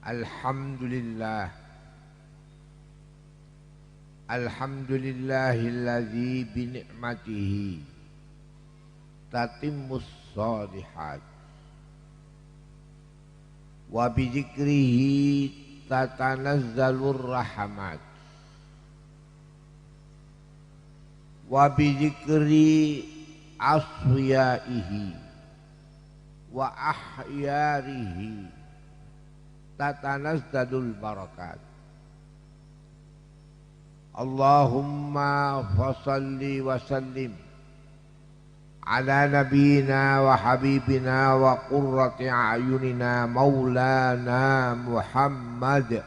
Alhamdulillah. Alhamdulillahilladzi bi ni'matihi tatimmus shalihat wa bi dzikrihi tatanazzalur rahmat wa bi dzikri asfiyaihi wa ahyarihi tatanazzalul barakat. Allahumma fasalli wa sallim ala nabiyyina wa habibina wa qurrati a'yunina maulana Muhammad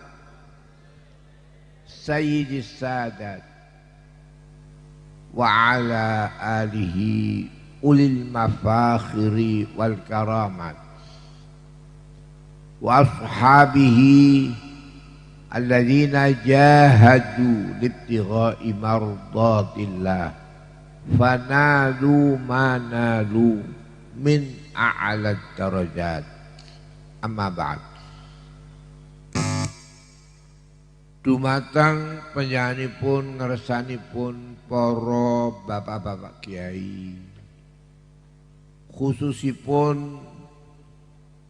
sayyidis sadat wa ala alihi ulil mafakhiri wal karamat wa ashabihi alladzina jahadu libtigha'i mardatillah fanalu manalu min a'lad darajat. Amma ba'd. Dumateng panjenenganipun ngersanipun para bapak-bapak kiai, khususipun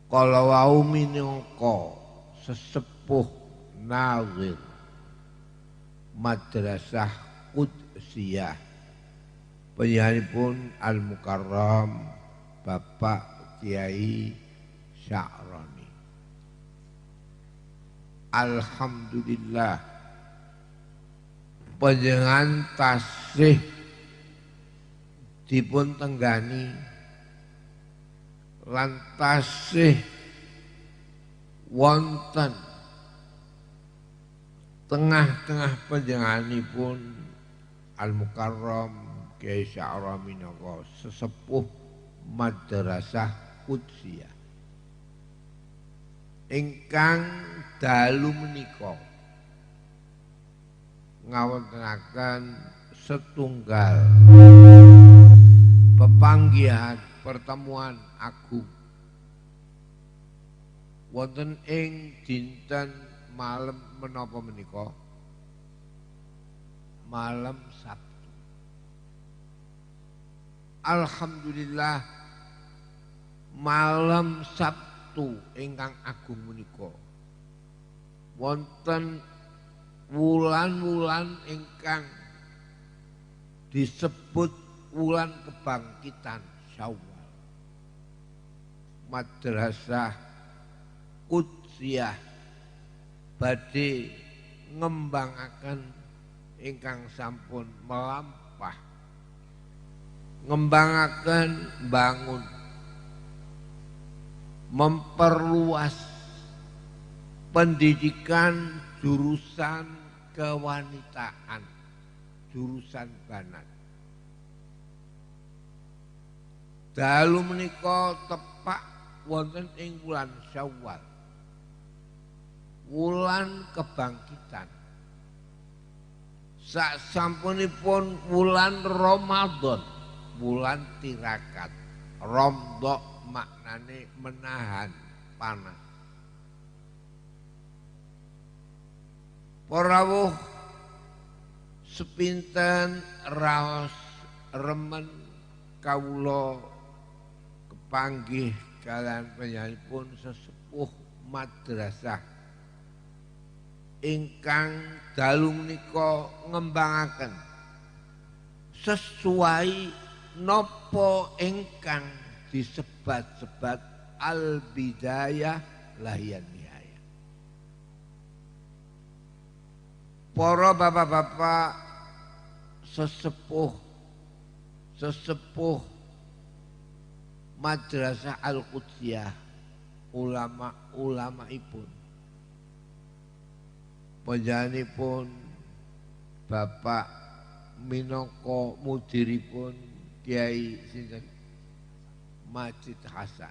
kala wau minangka sesepuh nazir Madrasah Qudsiyah panjenenganipun Al-Mukarram Bapak Kiai Sya'roni. Alhamdulillah panjenengan tasih dipun tenggani lan tasih wonten tengah-tengah panjenenganipun Al-Mukarram Kiai Sya'roni minangka sesepuh Madrasah Qudsiyah ingkang dalu menika ngawontenaken setunggal pepanggihan pertemuan agung wonten ing dinten malam menapa menika malam Sabtu. Alhamdulillah malam Sabtu ingkang agung menika wonten wulan-wulan ingkang disebut wulan kebangkitan Syawal. Madrasah Qudsiyah badhe ngembangaken ingkang sampun melampah, ngembangaken bangun, memperluas pendidikan jurusan kewanitaan, jurusan banat. Dalu menika tepak wonten ing wulan Syawal, wulan kebangkitan. Sak sampunipun wulan Ramadan, wulan tirakat. Romdok maknane menahan panas. Para rawuh sepinten raos remen kawula kepanggih kalian panjenenganipun sesepuh madrasah ingkang dalu menika ngembangaken sesuai napa ingkang disebat-sebat al-bidayah lahiyan nihayah. Para bapak-bapak sesepuh Madrasah Al-Qudsiyah, ulama-ulamaipun panjenenganipun Bapak minangka mudiripun Kiai sinten Majid Hasan,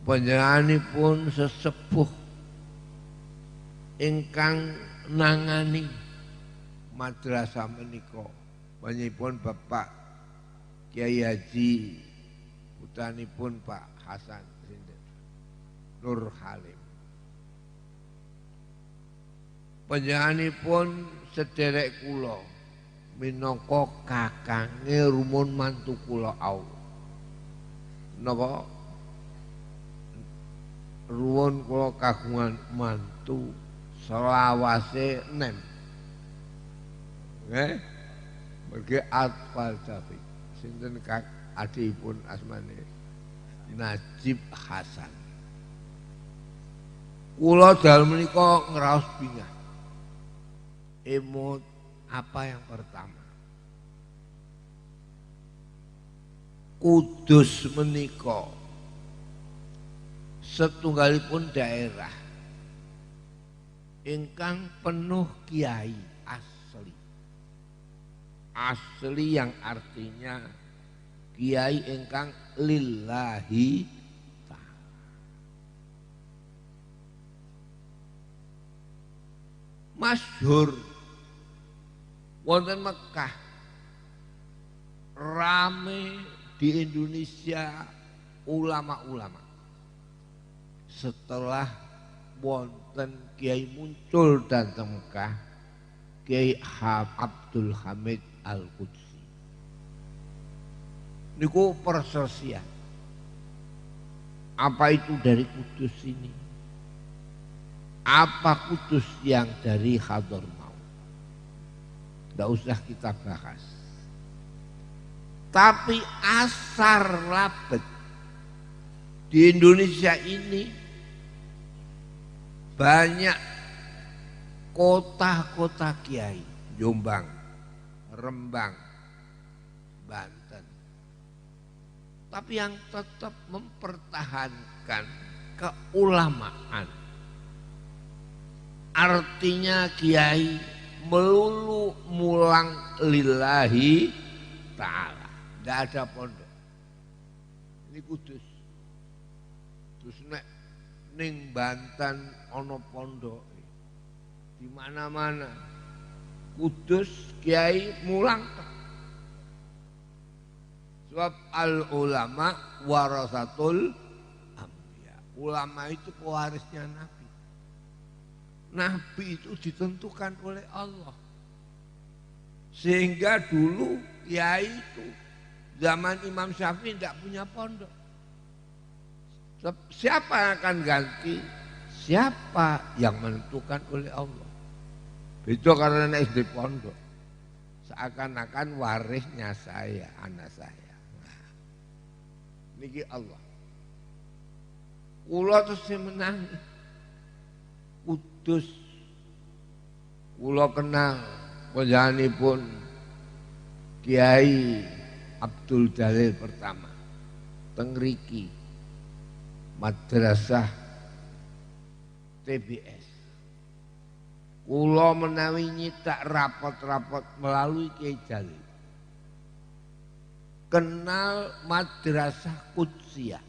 panjenenganipun sesepuh ingkang nangani madrasah menika, panjenenganipun Bapak Kiai Haji putranipun Pak Hasan sinten Nur Halim. Panjenenganipun sederek kula minangka kakange rumun mantu kula Allah. Napa ruwun kula kagungan mantu selawase 6. Nggih. Mergi Atfal Tafiq. Sinten kak adipun asmane Najib Hasan. Kula dalem menika ngraos bingah. Emot apa yang pertama? Kudus menika setunggalipun daerah ingkang penuh kiai asli. Asli yang artinya kiai ingkang lillahi ta'ala. Masyhur wonten Mekah, rame di Indonesia ulama-ulama. Setelah wonten kiai muncul datang Mekah, Kiai Abdul Hamid Al-Qudsi. Niku perselisihan. Apa itu dari Kudus ini? Apa Kudus yang dari Hadramaut? Tidak usah kita bahas. Tapi asar labet di Indonesia ini banyak kota-kota kiai, Jombang, Rembang, Banten. Tapi yang tetap mempertahankan keulamaan. Artinya kiai melulu mulang lillahi ta'ala. Tidak ada pondok. Ini Kudus. Terus ning Banten ono pondok. Di mana-mana. Kudus kiai mulang. Sebab al ulama warasatul anbiya. Ulama itu pewarisnya Nabi. Nabi itu ditentukan oleh Allah. Sehingga dulu kiai itu zaman Imam Syafi'i tidak punya pondok. Siapa yang akan ganti? Siapa yang menentukan oleh Allah. Itu karena SD pondok. Seakan-akan warisnya saya, anak saya. Nah, niki Allah. Kula terus menangis. Kudus kula kenal panjenenganipun Kiai Abdul Jalil pertama teng mriki madrasah TBS. Kula menawi nyitak rapot-rapot melalui Kiai Jalil kenal madrasah Qudsiyah.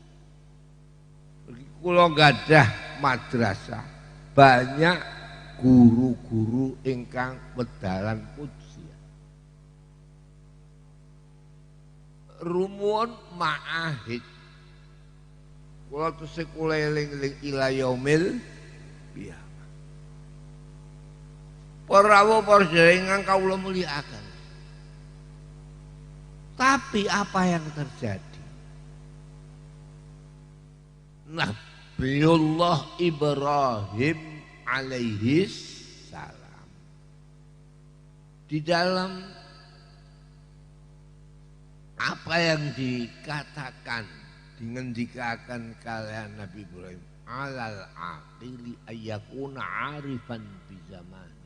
Kula gadah madrasah banyak guru-guru ingkang wedalan Qudsiyah. Rumun ma'ahid. Kula tesih kula eling-eling ila yaumil qiyamah. Para ingkang kawula mulyakaken. Tapi apa yang terjadi? Nabiullah Ibrahim alaihi salam di dalam apa yang dikatakan dingendikakan kalian Nabi Ibrahim alal aqili ayyakuna arifan bi zamani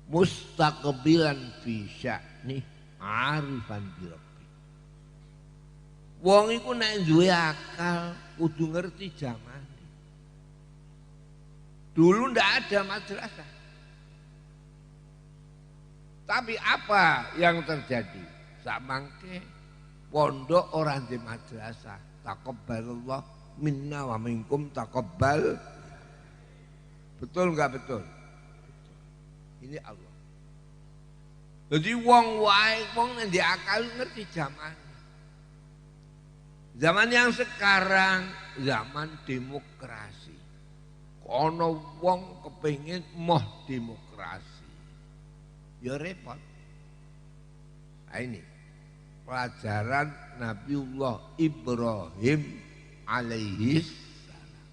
mustaqbilan fi sya'ni arifan bi rabbi. Wong iku nek duwe akal kudu ngerti zaman. Dulu ndak ada madrasah. Tapi apa yang terjadi? Samangke pondok orang di madrasah. Taqabbalallah minna wa minkum taqabbal. Betul enggak betul? Ini Allah. Jadi wong wae wong nek ndek akal ngerti zaman. Zaman yang sekarang zaman demokrasi. Ana wong kepengin moh demokrasi. Ya repot. Nah ini pelajaran Nabiullah Ibrahim alaihi salam.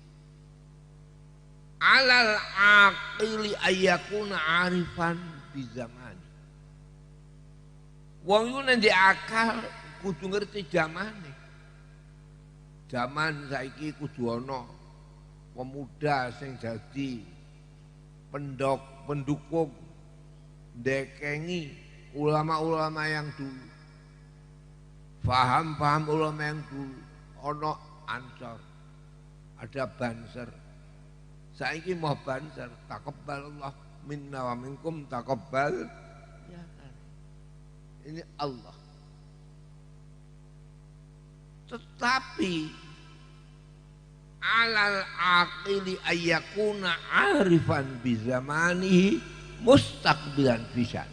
Alal aqili ayyakuna arifan bi zamani. Wong iku nek akal kudu ngerti zamane. Zaman saiki kudu ana pemuda sing jadi pendukung dekengi ulama-ulama yang dulu. Paham ulama yang dulu. Ono Ansor, ada Banser. Saiki mau Banser, taqabbal Allah minna wa minkum taqabbal. Ya kan. Ini Allah. Tetapi alal aqili ayyakuna arifan bi zamanihi mustaqbilan fisan.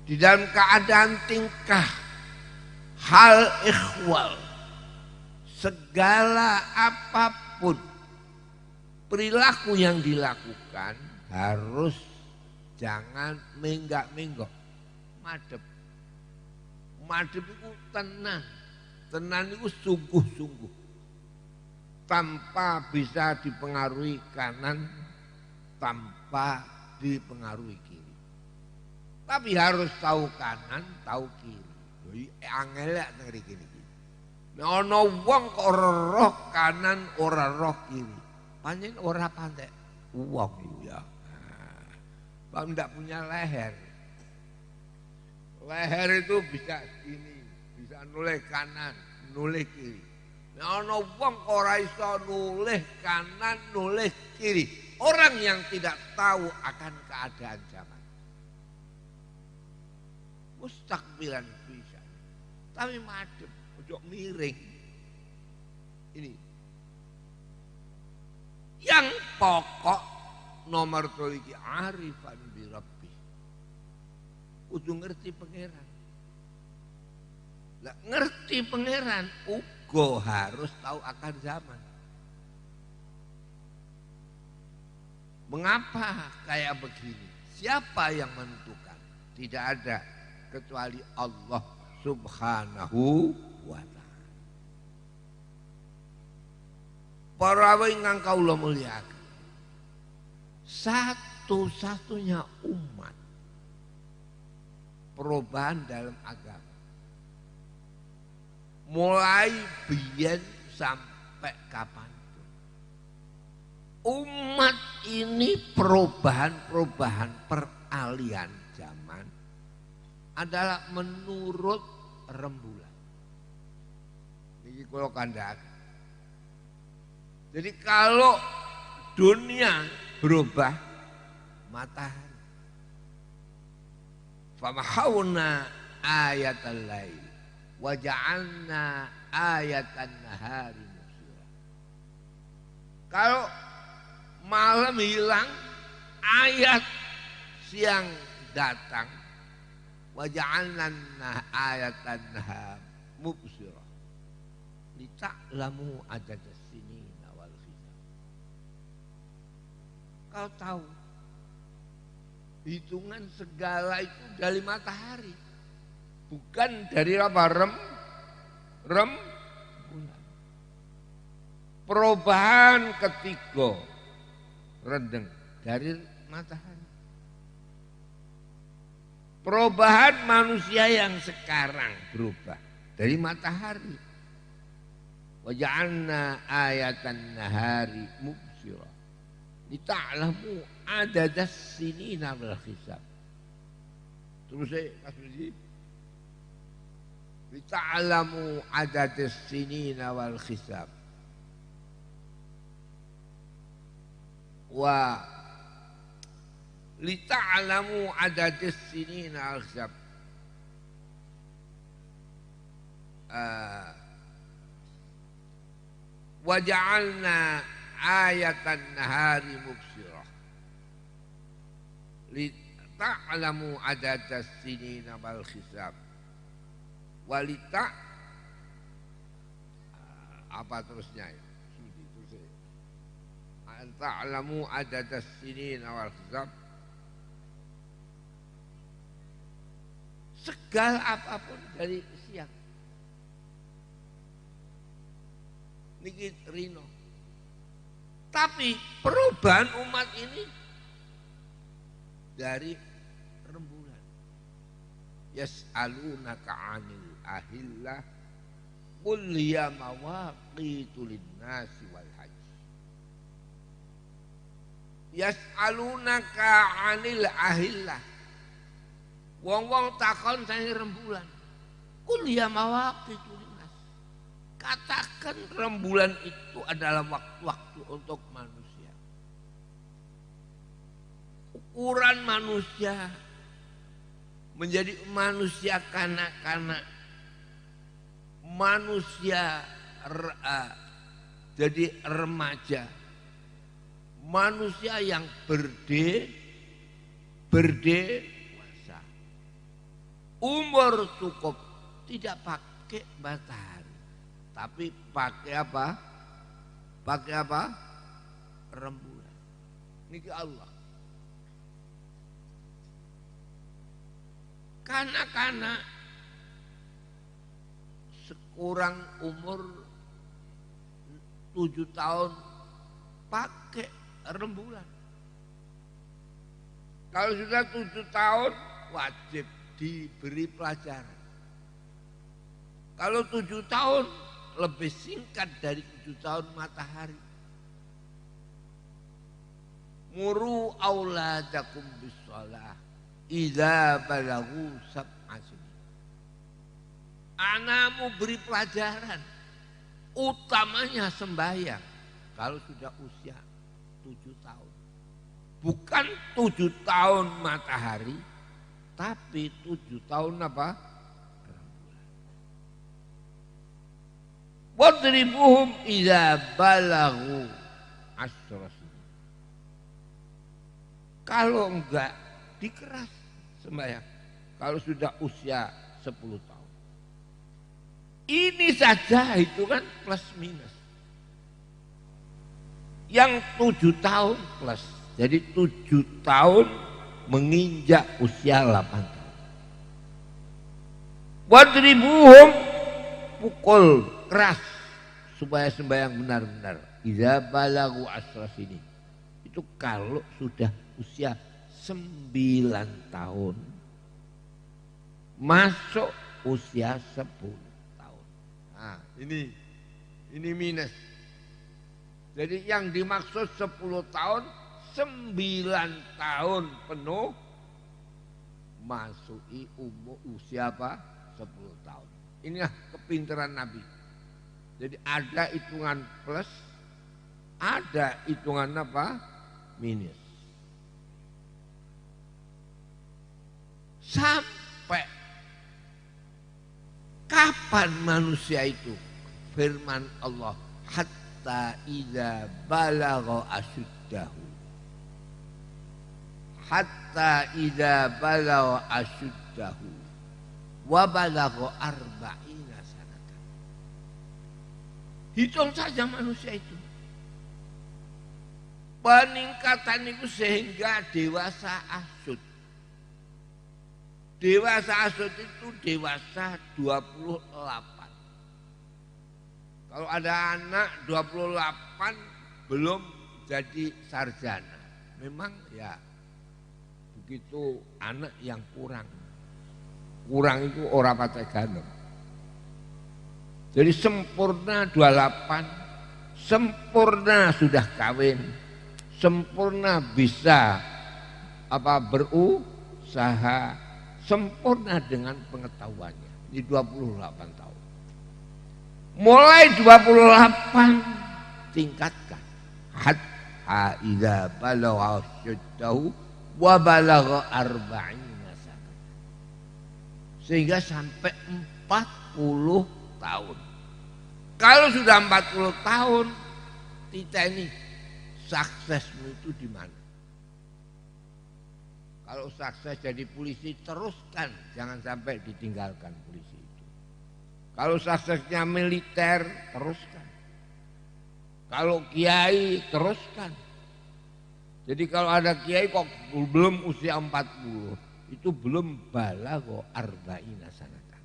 Di dalam keadaan tingkah hal ikhwal, segala apapun perilaku yang dilakukan harus jangan menggak-menggok, madep. Madep itu tenang, tenang itu sungguh-sungguh, tanpa bisa dipengaruhi kanan, tanpa dipengaruhi kiri. Tapi harus tahu kanan, tahu kiri. Angel ya ngeri gini. Nek ana wong kok ora roh kanan, ora roh kiri. Pancen ora pandai wong iku ya. Bang ndak punya leher. Leher itu bisa gini, bisa noleh kanan, noleh kiri. Nek ana wong kok ora iso noleh kanan, noleh kiri. Orang yang tidak tahu akan keadaan zaman. Mustaqbilan bisa. Tapi madep, ojo miring. Ini. Yang pokok nomor 3 iki arifan bi rabbi. Kudu ngerti pangeran. Lah ngerti pangeran uga harus tahu akan zaman. Mengapa kayak begini? Siapa yang menentukan? Tidak ada kecuali Allah Subhanahu wa ta'ala. Para ingkang kawula mulyakaken. Satu-satunya umat perubahan dalam agama. Mulai biyen sampai kapanpun. Umat ini perubahan-perubahan peralihan zaman adalah menurut rembulan. Ini kalau kandhak. Jadi kalau dunia berubah, matahari. Famahawna ayatal lail wa ja'alna ayatan nahari mubsira. Kalau malam hilang, ayat siang datang. Waja'alna ayatan nahar mubsirah lita'lamu adadas sinina wal hisab. Kau tahu hitungan segala itu dari matahari, bukan dari apa? Rem bulan. Perubahan ketiga rendeng dari matahari. Perubahan manusia yang sekarang berubah dari matahari. Waja'alna ayatan nahari mubsira lita'lamu adadas sinina wal hisab. Terus kasih lita'lamu adadas sinina wal hisab. Wa lita'lamu adadas sinina wal hisab. Waja'alna ayatan nahari mubsirah lita'lamu adadas sinina wal hisab. Walita apa terusnya ya? ta'lamu adadas sinin wal hisab. Segala apapun dari siang. Niki rino. Tapi perubahan umat ini dari rembulan. Yas'alunaka 'anil ahillah qul hiya mawaqitu lin-nasi wal hajj. Yas'alunaka 'anil ahillah. Wong-wong takon sange rembulan. Qul hiya mawaqitu lin-nas. Katakan rembulan itu adalah waktu-waktu untuk manusia. Ukuran manusia menjadi manusia kanak-kanak, manusia jadi remaja, manusia yang berdewasa, umur cukup, tidak pakai matahari, tapi pakai apa? Pakai apa? Rembulan. Niki Allah. Kanak-kanak sekurang umur 7 tahun pakai rembulan. Kalau sudah 7 tahun wajib diberi pelajaran. Kalau 7 tahun lebih singkat dari 7 tahun matahari. Muru auladakum bis-shalah idza balagu sab'a sinin. Anakmu beri pelajaran, utamanya sembahyang kalau sudah usia 7 tahun. Bukan 7 tahun matahari, tapi 7 tahun apa? Rembulan. Wadribuhum idza balagu asyra sinin. Kalau enggak dikeras sembahyang kalau sudah usia 10 tahun. Ini saja hitungan plus minus. Yang 7 tahun plus. Jadi 7 tahun menginjak usia 8 tahun. Wadribuhum, pukul keras supaya sembahyang benar-benar. Idza balagu asyra sinin. Itu kalau sudah usia 9 tahun masuk usia 10 tahun. Nah, ini minus. Jadi yang dimaksud 10 tahun 9 tahun penuh masuki umur usia apa? 10 tahun. Inilah kepintaran Nabi. Jadi ada hitungan plus, ada hitungan apa? Minus. Sampai kapan manusia itu? Firman Allah, hatta idza balagha asyuddahu. Hatta idza balagha asyuddahu wa balagha arba'ina sanatan. Hitung saja manusia itu. Peningkatan itu sehingga dewasa asyud. Dewasa asyud itu dewasa 28. Kalau ada anak 28 belum jadi sarjana. Memang ya begitu anak yang kurang. Kurang itu orang pakai ganem. Jadi sempurna 28, sempurna sudah kawin, sempurna bisa berusaha, sempurna dengan pengetahuannya. Ini 28 tahun. Mulai 28 tingkatkan. Hatta idza balagha asyuddahu wa balagha arba'ina sanah. Sehingga sampai 40 tahun. Kalau sudah 40 tahun, kita ini suksesmu itu di mana? Kalau sukses jadi polisi, teruskan, jangan sampai ditinggalkan polisi itu. Kalau suksesnya militer, teruskan. Kalau kiai teruskan. Jadi kalau ada kiai kok belum usia 40, itu belum balagho arba'ina sanatan.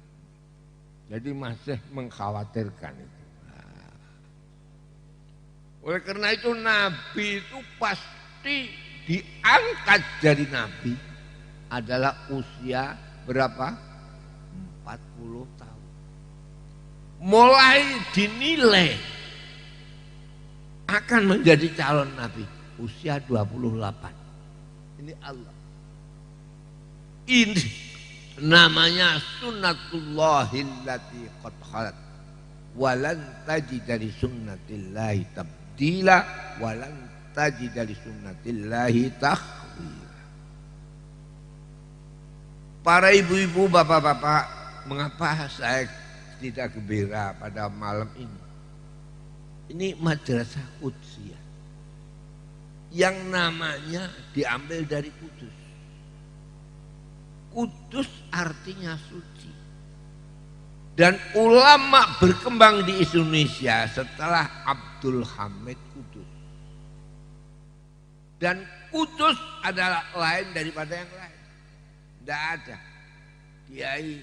Jadi masih mengkhawatirkan itu. Nah, oleh karena itu Nabi itu pasti diangkat jadi Nabi adalah usia berapa? 40 tahun. Mulai dinilai akan menjadi calon Nabi usia 28. Ini Allah. Ini namanya sunnatullahil lati qad khalat. Walan tajida li sunnatillahi tabdila walan tajida li sunnatillahi takhwira. Para ibu-ibu, bapak-bapak, mengapa saya tidak gembira pada malam ini? Ini madrasah Qudsiyah yang namanya diambil dari Kudus. Kudus artinya suci. Dan ulama berkembang di Indonesia setelah Abdul Hamid Kudus. Dan Kudus adalah lain daripada yang lain. Tidak ada kiai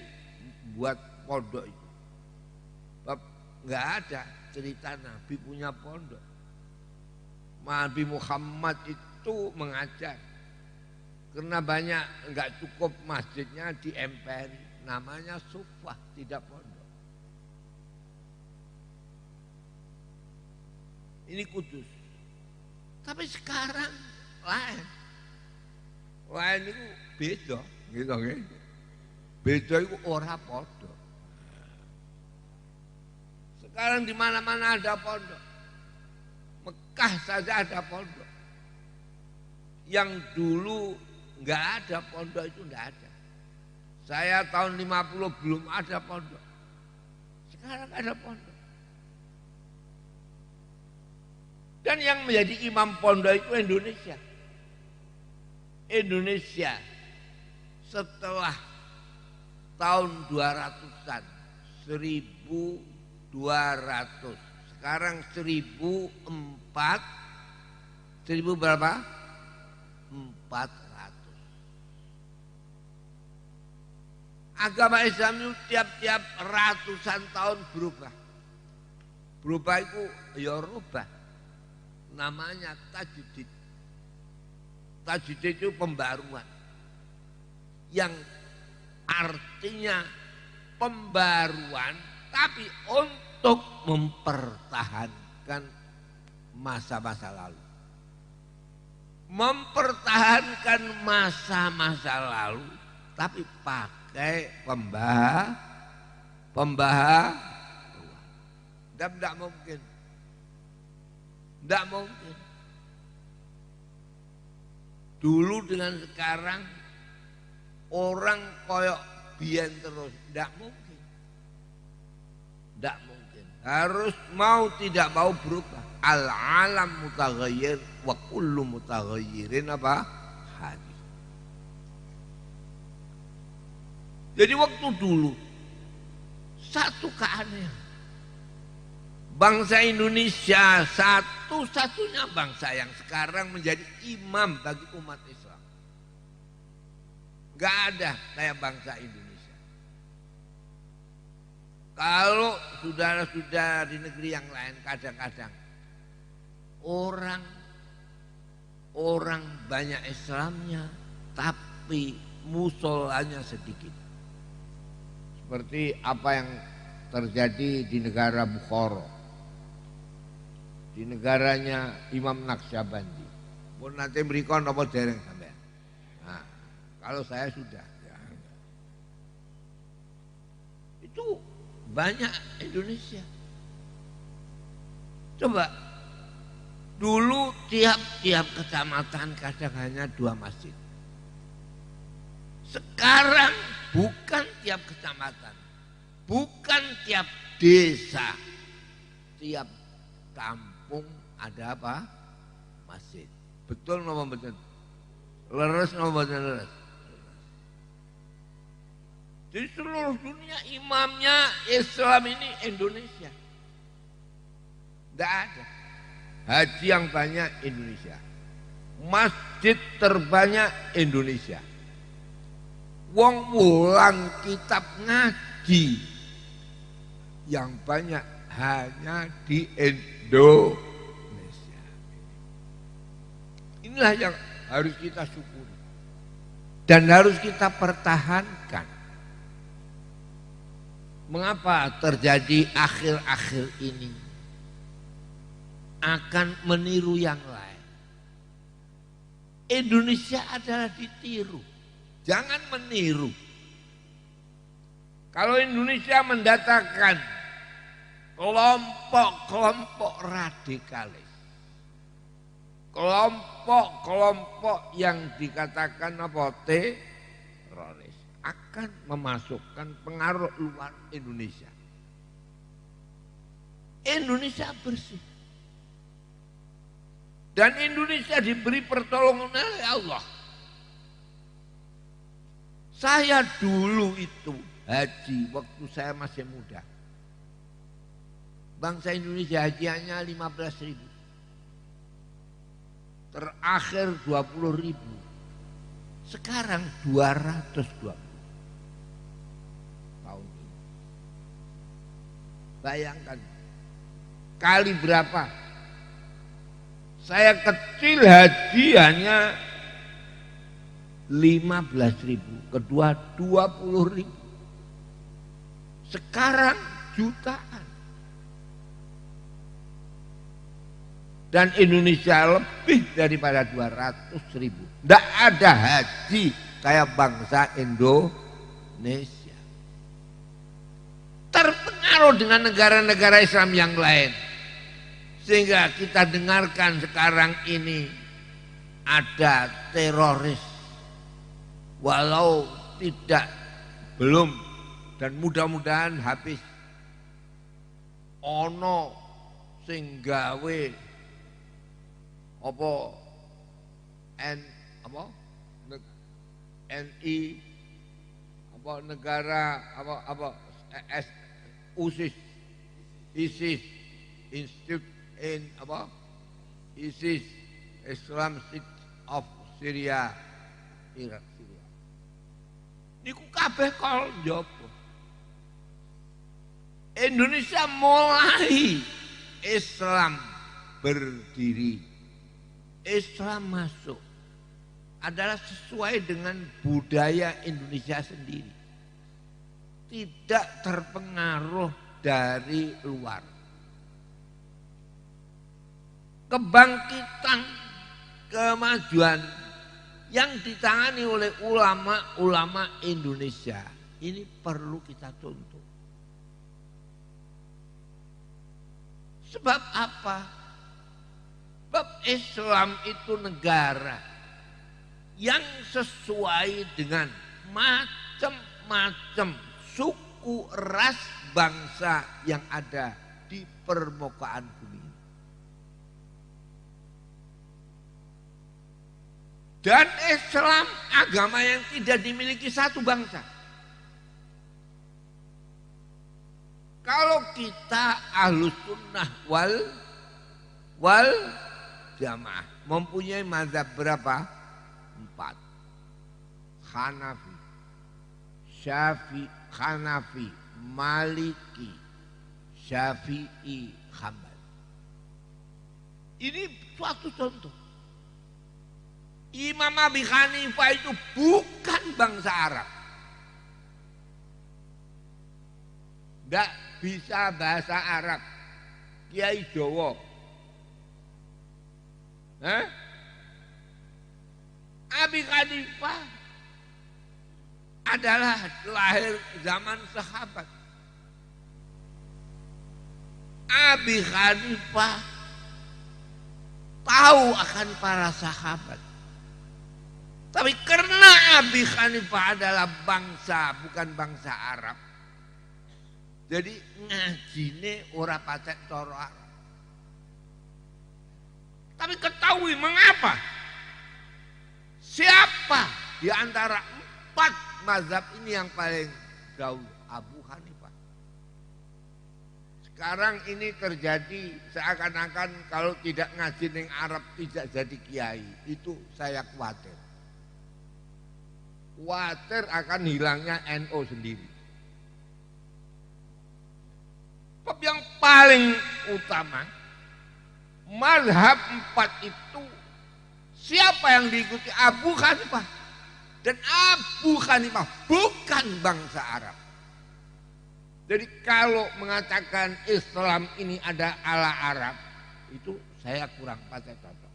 buat pondok itu. Enggak ada cerita Nabi punya pondok. Nabi Muhammad itu mengajar. Karena banyak enggak cukup masjidnya di emperi. Namanya sufah, tidak pondok. Ini Kudus. Tapi sekarang lain. Lain itu beda. Gitu, gitu. Beda itu ora pondok. Sekarang di mana-mana ada pondok. Mekah saja ada pondok. Yang dulu enggak ada pondok itu enggak ada. Saya tahun 50 belum ada pondok. Sekarang ada pondok. Dan yang menjadi imam pondok itu Indonesia. Indonesia setelah tahun 200-an, 1200, sekarang 1004, 1000 berapa? 400. Agama Islam itu tiap-tiap ratusan tahun berubah. Berubah itu ya rubah. Namanya tajdid. Tajdid itu pembaruan. Yang artinya pembaruan tapi untuk mempertahankan masa-masa lalu. Mempertahankan masa-masa lalu tapi pakai pembaharuan. Tidak mungkin. Tidak mungkin. Dulu dengan sekarang orang koyok biyen terus, tidak mungkin. Tidak mungkin. Harus mau tidak mau berubah. Al-alam mutaghayyir wa kullu mutaghayyirin apa? Hadis. Jadi waktu dulu satu keanehan. Bangsa Indonesia satu-satunya bangsa yang sekarang menjadi imam bagi umat Islam. Gak ada kayak bangsa Indonesia. Kalau saudara-saudara di negeri yang lain kadang-kadang orang banyak Islamnya tapi musolanya sedikit. Seperti apa yang terjadi di negara Bukhara. Di negaranya Imam Naqsyabandi. Pun nanti berikan apa dereng sampean. Nah, kalau saya sudah. Ya. Itu banyak Indonesia. Coba. Dulu tiap-tiap kecamatan kadang hanya 2 masjid. Sekarang bukan tiap kecamatan. Bukan tiap desa. Tiap kampung ada apa? Masjid. Betul napa betul? Leres napa betul leres? Jadi seluruh dunia imamnya Islam ini Indonesia. Tidak ada. haji yang banyak Indonesia. Masjid terbanyak Indonesia. Wong mulang kitab ngaji yang banyak hanya di Indonesia. Inilah yang harus kita syukuri dan harus kita pertahankan. Mengapa terjadi akhir-akhir ini akan meniru yang lain? Indonesia adalah ditiru, jangan meniru. Kalau Indonesia mendatangkan kelompok-kelompok radikalis, kelompok-kelompok yang dikatakan apa? Teroris, akan memasukkan pengaruh luar Indonesia. Indonesia bersih. Dan Indonesia diberi pertolongan oleh Allah. Saya dulu itu haji waktu saya masih muda. Bangsa Indonesia hajiannya 15.000. Terakhir 20.000. Sekarang 220 tahun ini. Bayangkan kali berapa? Saya kecil haji hanya 15.000, kedua 20.000. Sekarang jutaan. Dan Indonesia lebih daripada 200.000. Tidak ada haji kayak bangsa Indonesia. Terpengaruh dengan negara-negara Islam yang lain. Sehingga kita dengarkan sekarang ini ada teroris. Walau belum dan mudah-mudahan habis. Ono sing gawe NI negara ISIS Institute ISIS Islam State of Syria Irak Syria. Niku kabeh kol njopo. Indonesia mulai Islam berdiri, Islam masuk adalah sesuai dengan budaya Indonesia sendiri. Tidak terpengaruh dari luar. Kebangkitan, kemajuan yang ditangani oleh ulama-ulama Indonesia ini perlu kita tuntut. Sebab apa? Sebab Islam itu negara yang sesuai dengan macam-macam suku, ras, bangsa yang ada di permukaan bumi. Dan Islam agama yang tidak dimiliki satu bangsa. Kalau kita Ahlus Sunnah wal Jamaah mempunyai mazhab berapa? 4. Hanafi, Maliki, Syafi'i, Hambali. Ini suatu contoh. Imam Abi Hanifah itu bukan bangsa Arab. Tidak bisa bahasa Arab. Kiai Jawa. Abi Hanifah adalah lahir zaman sahabat. Abi Hanifah tahu akan para sahabat. Tapi karena Abi Hanifah adalah bangsa, bukan bangsa Arab. Jadi ngajine ora pacek cara Arab. Tapi ketahui mengapa? Siapa di antara 4 mazhab ini yang paling jauh? Abu Hanifah. Sekarang ini terjadi seakan-akan kalau tidak ngaji ning Arab tidak jadi kiai. Itu saya khawatir. Khawatir akan hilangnya NU sendiri. Sebab yang paling utama, mazhab 4 itu siapa yang diikuti? Abu Hanifah. Dan Abu Hanifah bukan bangsa Arab. Jadi kalau mengatakan Islam ini ada ala Arab, itu saya kurang pakai cocok.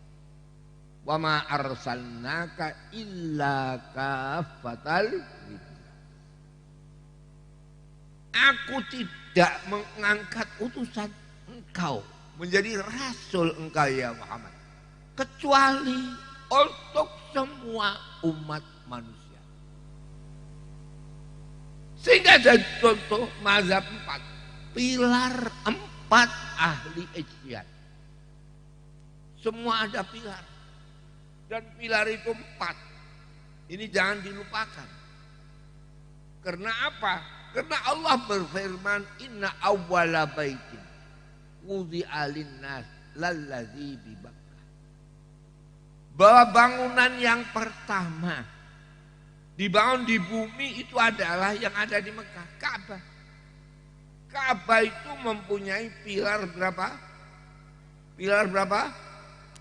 Wa ma arsalnaka illa kafatal. Aku tidak mengangkat utusan engkau menjadi rasul engkau ya Muhammad, kecuali untuk semua umat manusia. Sehingga ada contoh mazhab 4, pilar 4 ahli ijtihad. Semua ada pilar. Dan pilar itu 4. Ini jangan dilupakan. Karena apa? Karena Allah berfirman, inna awwala baitin wudi'a linnas lallazi bi Bakkah. Bahwa bangunan yang pertama dibangun di bumi itu adalah yang ada di Mekah, Ka'bah. Ka'bah itu mempunyai pilar berapa? Pilar berapa?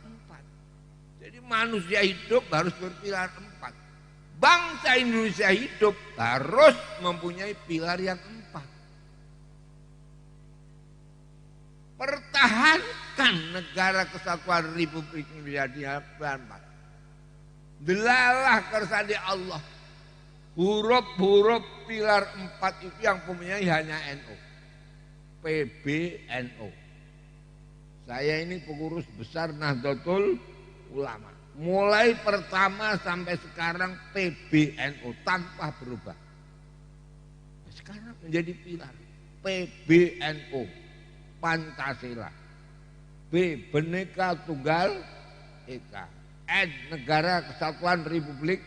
4. Jadi manusia hidup harus berpilar 4. Bangsa Indonesia hidup harus mempunyai pilar yang 4. Pertahankan negara kesatuan Republik Indonesia 4. Delalah kersane Allah. Huruf-huruf pilar 4 itu yang mempunyai hanya NU. PBNU. Saya ini pengurus besar Nahdlatul Ulama. Mulai pertama sampai sekarang PBNU tanpa berubah. Sekarang menjadi pilar. PBNU. Pancasila. B. Bhinneka Tunggal Ika. N. Negara Kesatuan Republik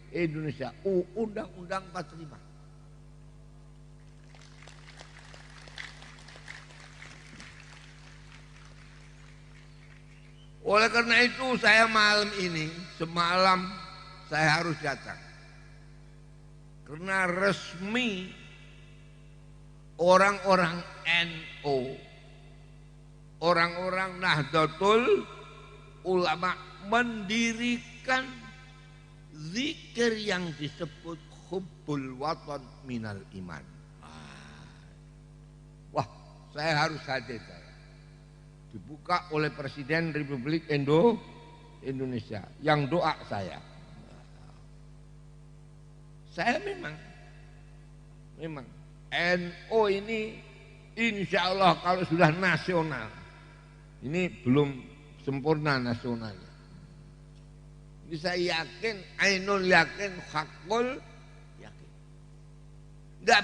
Indonesia. U. Undang-Undang 45. Oleh karena itu saya malam ini, semalam saya harus datang. Karena resmi orang-orang NU, orang-orang Nahdlatul Ulama mendirikan zikir yang disebut hubbul watan minal iman. Wah, saya harus hadir. Dibuka oleh Presiden Republik Indonesia yang doa saya. Saya memang NU ini insya Allah kalau sudah nasional, ini belum sempurna nasionalnya. Ini saya yakin, ainul yakin, hakul yakin. Tidak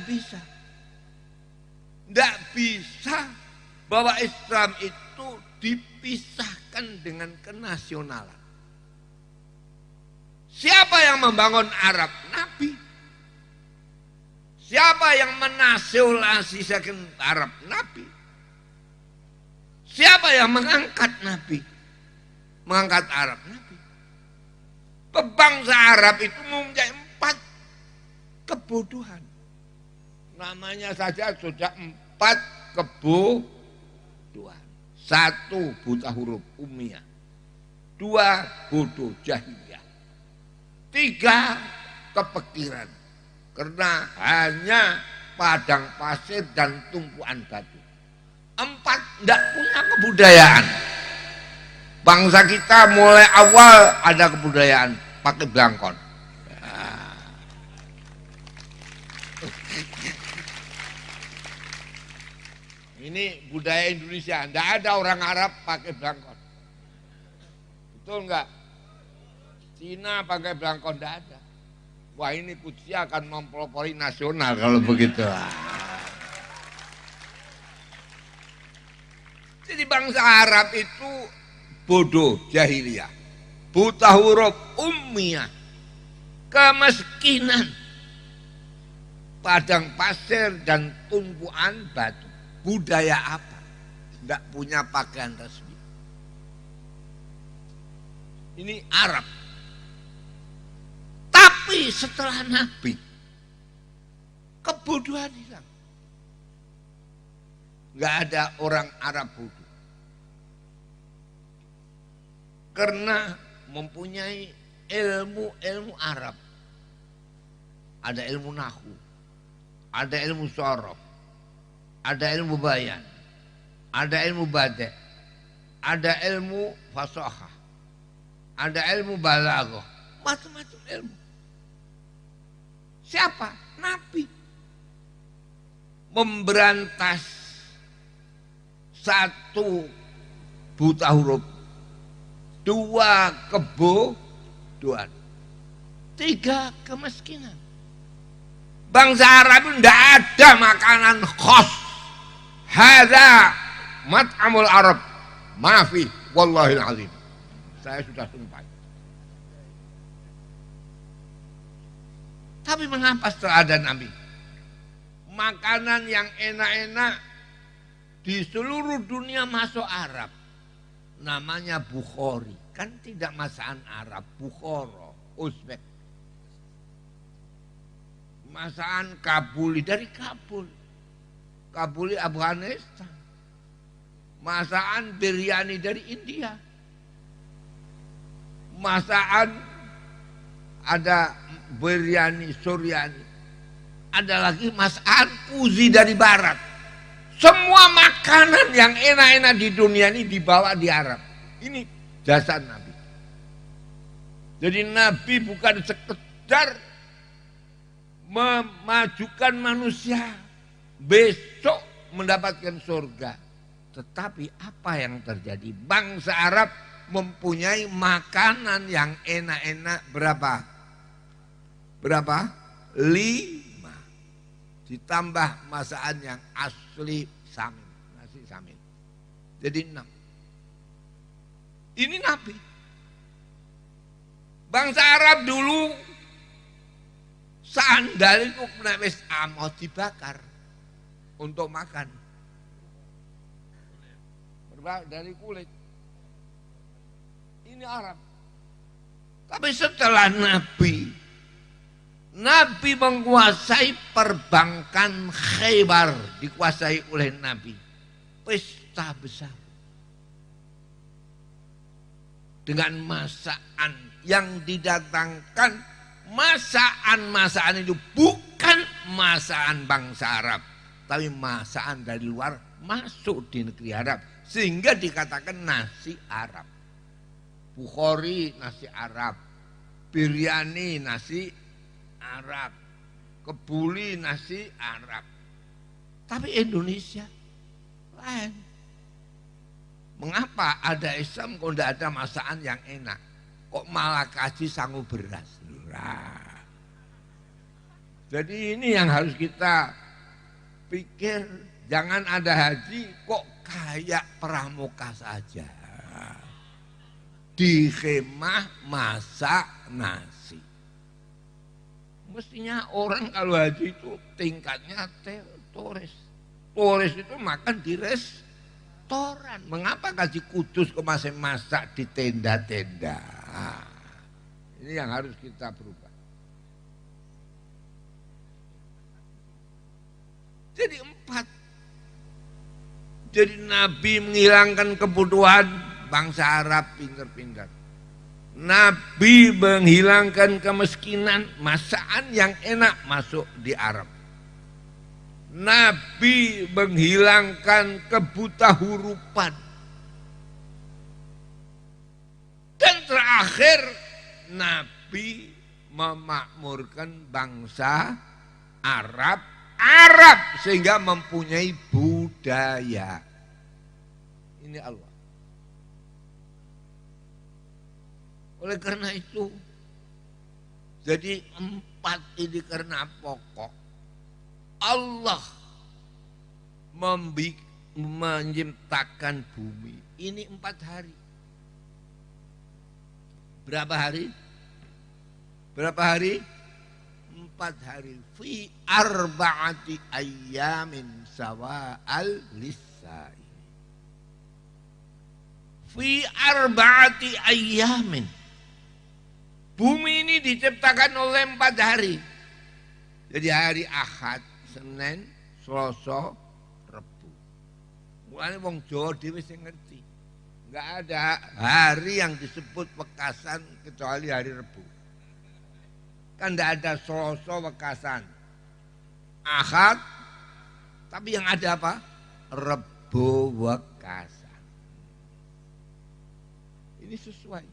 bisa bahwa Islam itu dipisahkan dengan kenasionalan. Siapa yang membangun Arab? Nabi. Siapa yang menasionalisasikan Arab? Nabi. Siapa yang mengangkat Nabi? Mengangkat Arab? Nabi. Bangsa Arab itu mempunyai 4 kebodohan. Namanya saja sudah 4 kebodohan. 1. Buta huruf ummiyah. 2. Bodoh jahiliyah. 3. Kepikiran. Karena hanya padang pasir dan tumpuan batu. 4. Tidak punya kebudayaan. Bangsa kita mulai awal ada kebudayaan pakai belangkon. Ini budaya Indonesia. Tidak ada orang Arab pakai belangkon. Betul enggak? Cina pakai belangkon, tidak ada. Wah, ini Putsi akan mempelopori nasional kalau begitu. Jadi bangsa Arab itu bodoh, jahiliyah, buta huruf, ummiyah, kemiskinan, padang pasir dan tumpuan batu. budaya apa, tidak punya pakaian resmi. Ini Arab. Tapi setelah Nabi, kebodohan hilang. Nggak ada orang Arab bodoh. Karena mempunyai ilmu Arab. Ada ilmu nahu, ada ilmu sorof, ada ilmu bayan, ada ilmu bada', ada ilmu fasahah, ada ilmu balaghah, macam-macam ilmu. Siapa? Nabi. Memberantas satu buta huruf, dua kebodohan, tiga kemiskinan. Bangsa Arab tidak ada makanan khas. Hadza mat'amul Arab. Maafi, wallahil azim. Saya sudah sumpah. Tapi mengapa setelah ada Nabi, makanan yang enak-enak di seluruh dunia masuk Arab? Namanya Bukhari. Kan tidak masakan Arab, Bukhara, Uzbek. Masakan Kabuli dari Kabul. Kabuli Afghanistan. Masakan biryani dari India. Masakan ada biryani Suryani. Ada lagi masakan kuzi dari barat. Semua makanan yang enak-enak di dunia ini dibawa di Arab. Ini jasa Nabi. Jadi Nabi bukan sekedar memajukan manusia besok mendapatkan surga. Tetapi apa yang terjadi? Bangsa Arab mempunyai makanan yang enak-enak berapa? Berapa? 5. Ditambah masakan yang asli samin, nasi samin. Jadi 6. Ini Nabi. Bangsa Arab dulu sandal itu wis mau dibakar untuk makan. Dari kulit. Ini Arab. Tapi setelah Nabi menguasai perbankan Khaybar, dikuasai oleh Nabi. Pesta besar. Dengan masakan yang didatangkan, masakan itu bukan masakan bangsa Arab, tapi masakan dari luar masuk di negeri Arab, sehingga dikatakan nasi Arab. Bukhari nasi Arab, biryani nasi Arab, kebuli nasi Arab. Tapi Indonesia lain. Mengapa ada Islam kok tidak ada masakan yang enak? Kok malah kasih sangu beras? Jadi ini yang harus kita pikir. Jangan ada haji kok kayak pramuka saja. Di khemah masak nasi. Mestinya orang kalau haji itu tingkatnya turis. Turis itu makan di restoran. Mengapa Haji Kudus kok masih masak di tenda-tenda? Ini yang harus kita berubah. Jadi 4. Jadi Nabi menghilangkan kebutuhan bangsa Arab pintar-pintar. Nabi menghilangkan kemiskinan, masakan yang enak masuk di Arab. Nabi menghilangkan kebutahurupan. Dan terakhir Nabi memakmurkan bangsa Arab sehingga mempunyai budaya. Ini Allah. Oleh karena itu, jadi 4 ini karena pokok. Allah menciptakan bumi ini 4 hari. Berapa hari? Berapa hari? 4 hari fi arba'ati ayyamin sawa'al lissa'i. Fi arba'ati ayyamin. Bumi ini diciptakan oleh 4 hari. Jadi hari Ahad, Senin, Selasa, Rebu. Mulane wong Jawa dhewe sing ngerti. Enggak ada hari yang disebut wekasan kecuali hari Rebu. Kan enggak ada Selasa wekasan. Ahad, tapi yang ada apa? Rebu wekasan. Ini sesuai.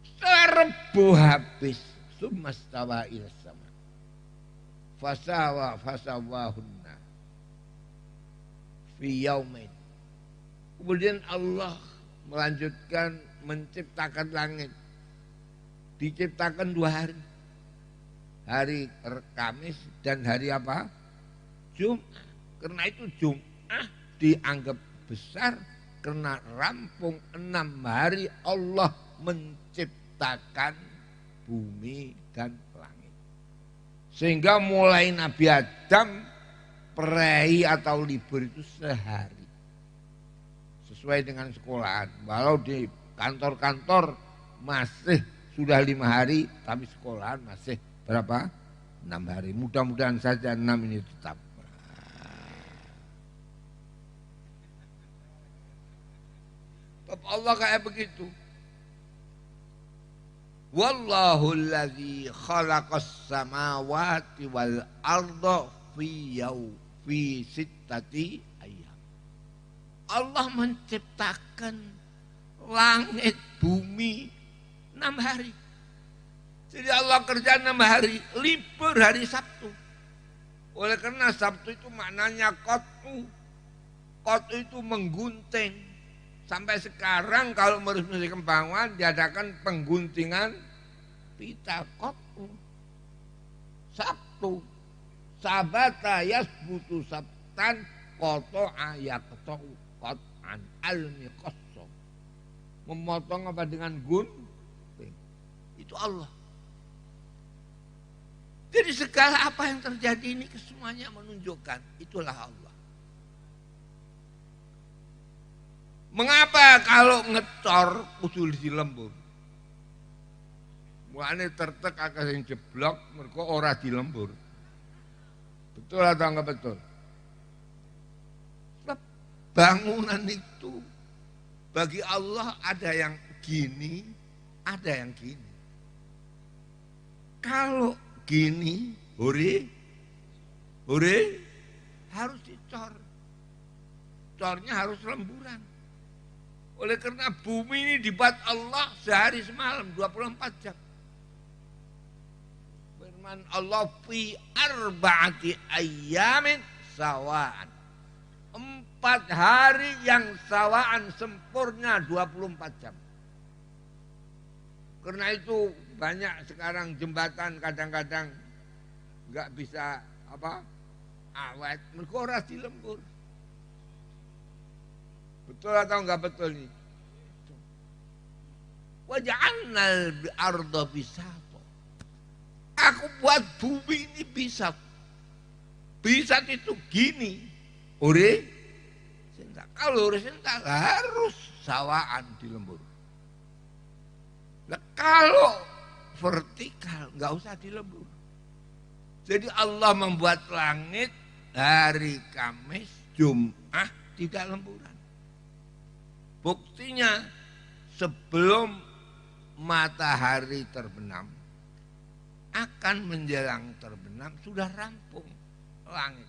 Setelah Rebu habis, summastawa ila sama. Fasawahunna fi yaumin. Kemudian Allah melanjutkan menciptakan langit. Diciptakan 2 hari. Hari Kamis dan hari apa? Jumat. Karena itu Jumat dianggap besar karena rampung 6 hari Allah menciptakan bumi dan langit. Sehingga mulai Nabi Adam prei atau libur itu sehari. Sesuai dengan sekolahan. Walau di kantor-kantor masih sudah 5 hari, tapi sekolahan masih berapa? 6 hari. Mudah-mudahan saja 6 ini tetap. Allah kayak begitu. Wallahu alladzi khalaqas samawati wal arda fi sittati ayyam. Allah menciptakan langit bumi 6 hari. Jadi Allah kerja 6 hari, libur hari Sabtu. Oleh karena Sabtu itu maknanya qat'u. Qat'u itu menggunting. Sampai sekarang kalau merusak Kembangan diadakan pengguntingan pita qat'u. Sabtu. Sabata yasbutu sabtan qata'a yaqta'u qat'an al-miqassam. Memotong apa dengan gunting. Itu Allah. Jadi segala apa yang terjadi ini semuanya menunjukkan itulah Allah. Mengapa kalau ngecor kudu dilembur? Mulane tertek akeh sing jeblok mergo ora dilembur. Betul atau enggak betul? Bangunan itu bagi Allah ada yang gini, ada yang gini. Kalau gini, hore harus dicor. Cornya harus lemburan. Oleh karena bumi ini dibuat Allah sehari semalam 24 jam. Firman Allah fi arba'ati ayyamin sawa'an. 4 hari yang sawa'an sempurna 24 jam. Karena itu banyak sekarang jembatan kadang-kadang enggak bisa awet, mergo ora dilembur. Betul atau enggak betul ini? Waja'alnal arda bisata. Aku buat bumi ini bisat. Bisat itu gini. Horizontal. Kalau horizontal harus sawaan dilembur. Nah, kalau vertikal enggak usah dilembur. Jadi Allah membuat langit hari Kamis, Jumat tidak lemburan. Buktinya sebelum matahari terbenam akan menjelang terbenam sudah rampung langit.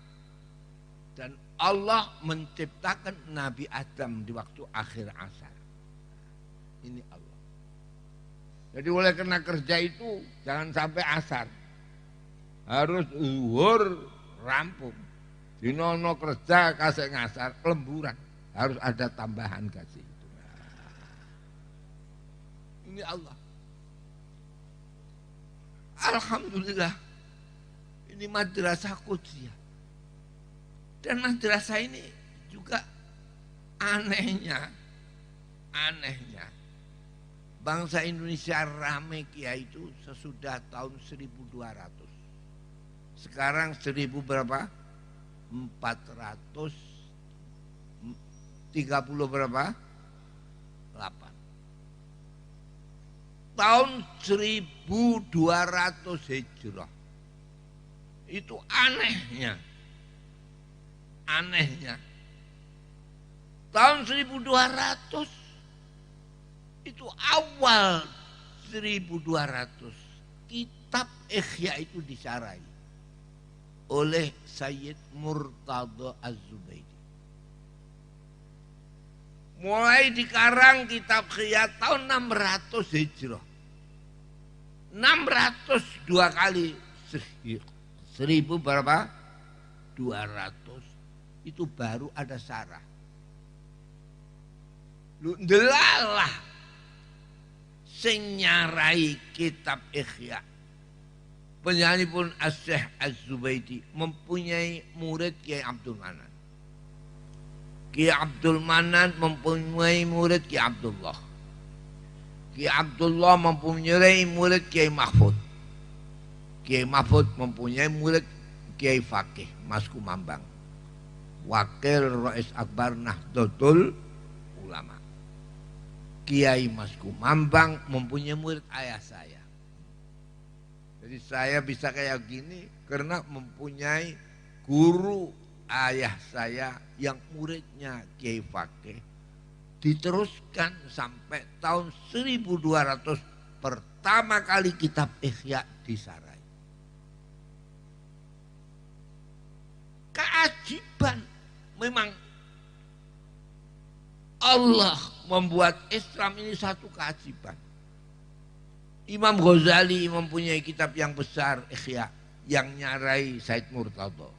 Dan Allah menciptakan Nabi Adam di waktu akhir asar. Ini Allah. Jadi oleh karena kerja itu jangan sampai asar. Harus zuhur rampung. Dinono kerja kasih ngasar lemburan. Harus ada tambahan gaji itu. Ini Allah. Alhamdulillah. Ini madrasah Qudsiyah. Dan madrasah ini juga anehnya Bangsa Indonesia rame kiai itu sesudah tahun 1200. Sekarang 1000 berapa? 430 berapa? 8. Tahun 1200 Hijrah. Itu anehnya. Tahun 1200 itu awal 1200 kitab Ihya itu disarai oleh Sayyid Murtada Az-Zubaidi. Mulai dikarang kitab Ihya tahun 600 Hijrah. 600 dua kali 1000 berapa? 200 itu baru ada syarah. Lu ndelalah sing nyarai kitab Ihya. Penyanyi pun As-Syekh Az-Zubaidi mempunyai murid Kiai Abdul Manan. Kiai Abdul Manan mempunyai murid Kiai Abdullah. Kiai Abdullah mempunyai murid Kiai Mahfud. Kiai Mahfud mempunyai murid Kiai Fakih Mas Kumambang, Wakil Rais Akbar Nahdlatul Ulama. Kiai Mas Kumambang mempunyai murid ayah saya. Jadi saya bisa kayak gini karena mempunyai guru ayah saya yang muridnya Kiai Fakih. Diteruskan sampai tahun 1200 pertama kali kitab Ihya disarai. Keajiban memang Allah membuat Islam ini satu keajiban. Imam Ghazali mempunyai kitab yang besar Ihya yang nyarai Said Murtada.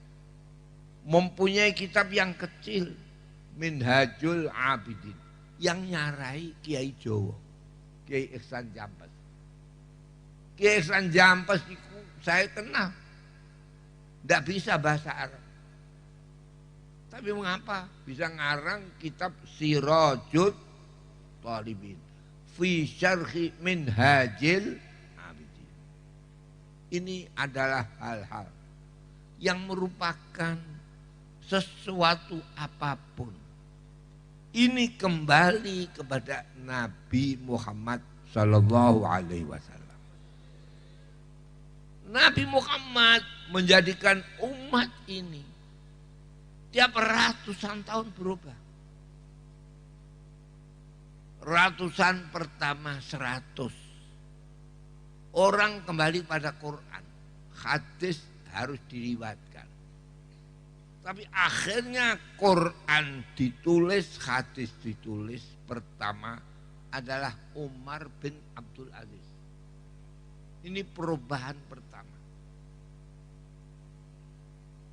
Mempunyai kitab yang kecil Minhajul Abidin yang nyarai Kiai Jawa, Kiai Ihsan Jampes. Kiai Ihsan Jampes itu saya kenal. Tidak bisa bahasa Arab. Tapi mengapa bisa ngarang kitab Sirajul Talibin fi syarhi Minhajil Abidin. Ini adalah hal-hal yang merupakan sesuatu apapun. Ini kembali kepada Nabi Muhammad Sallallahu Alaihi Wasallam. Nabi Muhammad menjadikan umat ini tiap ratusan tahun berubah. Ratusan pertama 100. Orang kembali pada Quran. Hadis harus diriwayatkan. Tapi akhirnya Quran ditulis, hadis ditulis. Pertama adalah Umar bin Abdul Aziz. Ini perubahan pertama.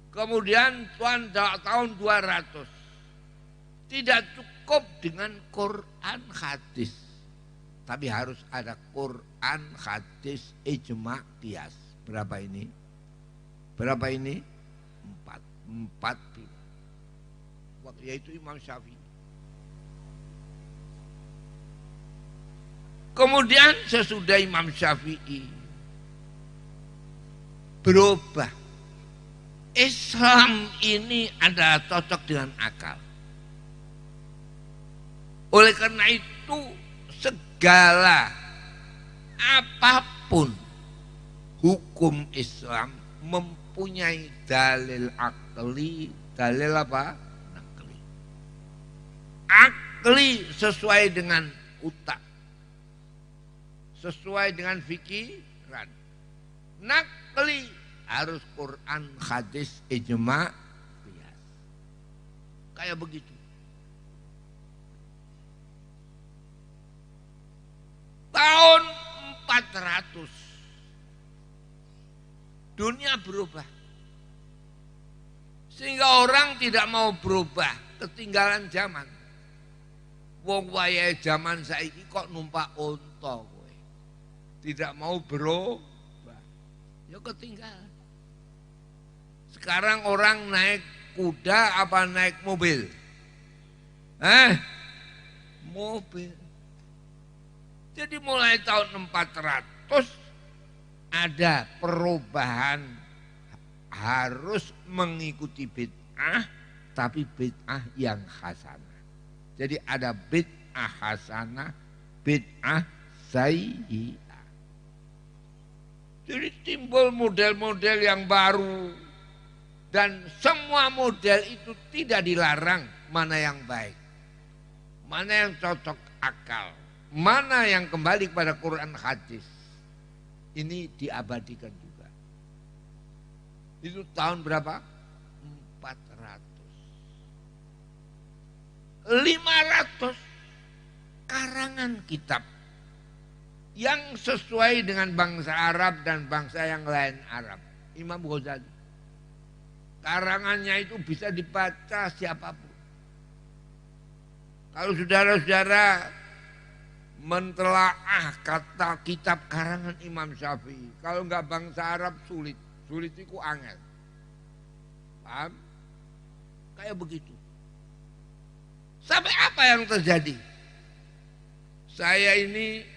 Kemudian tahun 200. Tidak cukup dengan Quran hadis. Tapi harus ada Quran hadis ijma qiyas. Berapa ini? Berapa ini? 4. Yaitu Imam Syafi'i. Kemudian sesudah Imam Syafi'i berubah. Islam ini adalah cocok dengan akal. Oleh karena itu segala apapun hukum Islam mempunyai dalil akli, dalil apa? Nakli. Akli sesuai dengan utak, sesuai dengan fikiran. Nakli harus Quran, hadis, ijma, qiyas. Kayak begitu. Tahun 400 dunia berubah. Sehingga orang tidak mau berubah, ketinggalan zaman. Wong wayahe zaman saiki kok numpak unta kowe. Tidak mau berubah. Ya ketinggalan. Sekarang orang naik kuda apa naik mobil? Mobil. Jadi mulai tahun 400 ada perubahan, harus mengikuti bid'ah, tapi bid'ah yang hasanah. Jadi ada bid'ah hasanah, bid'ah sayyi'ah. Jadi timbul model-model yang baru. Dan semua model itu tidak dilarang, mana yang baik, mana yang cocok akal, mana yang kembali kepada Quran hadis. Ini diabadikan juga. Itu tahun berapa? 400. 500 karangan kitab yang sesuai dengan bangsa Arab dan bangsa yang lain Arab. Imam Ghazali. Karangannya itu bisa dibaca siapapun. Kalau saudara-saudara mentelaah kata kitab karangan Imam Syafi'i, kalau enggak bangsa Arab sulit. Sulit itu angel. Paham? Kayak begitu. Sampai apa yang terjadi? Saya ini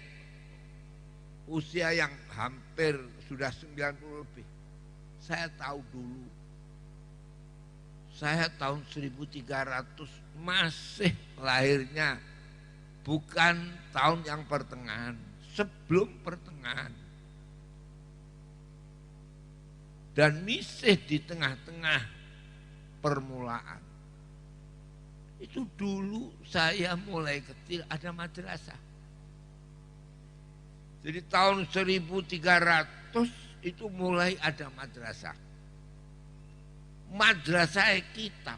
usia yang hampir sudah 90 lebih. Saya tahu dulu. Saya tahun 1300 masih lahirnya bukan tahun yang pertengahan, sebelum pertengahan. Dan misih di tengah-tengah permulaan. Itu dulu saya mulai kecil ada madrasah. Jadi tahun 1300 itu mulai ada madrasah. Madrasah kitab.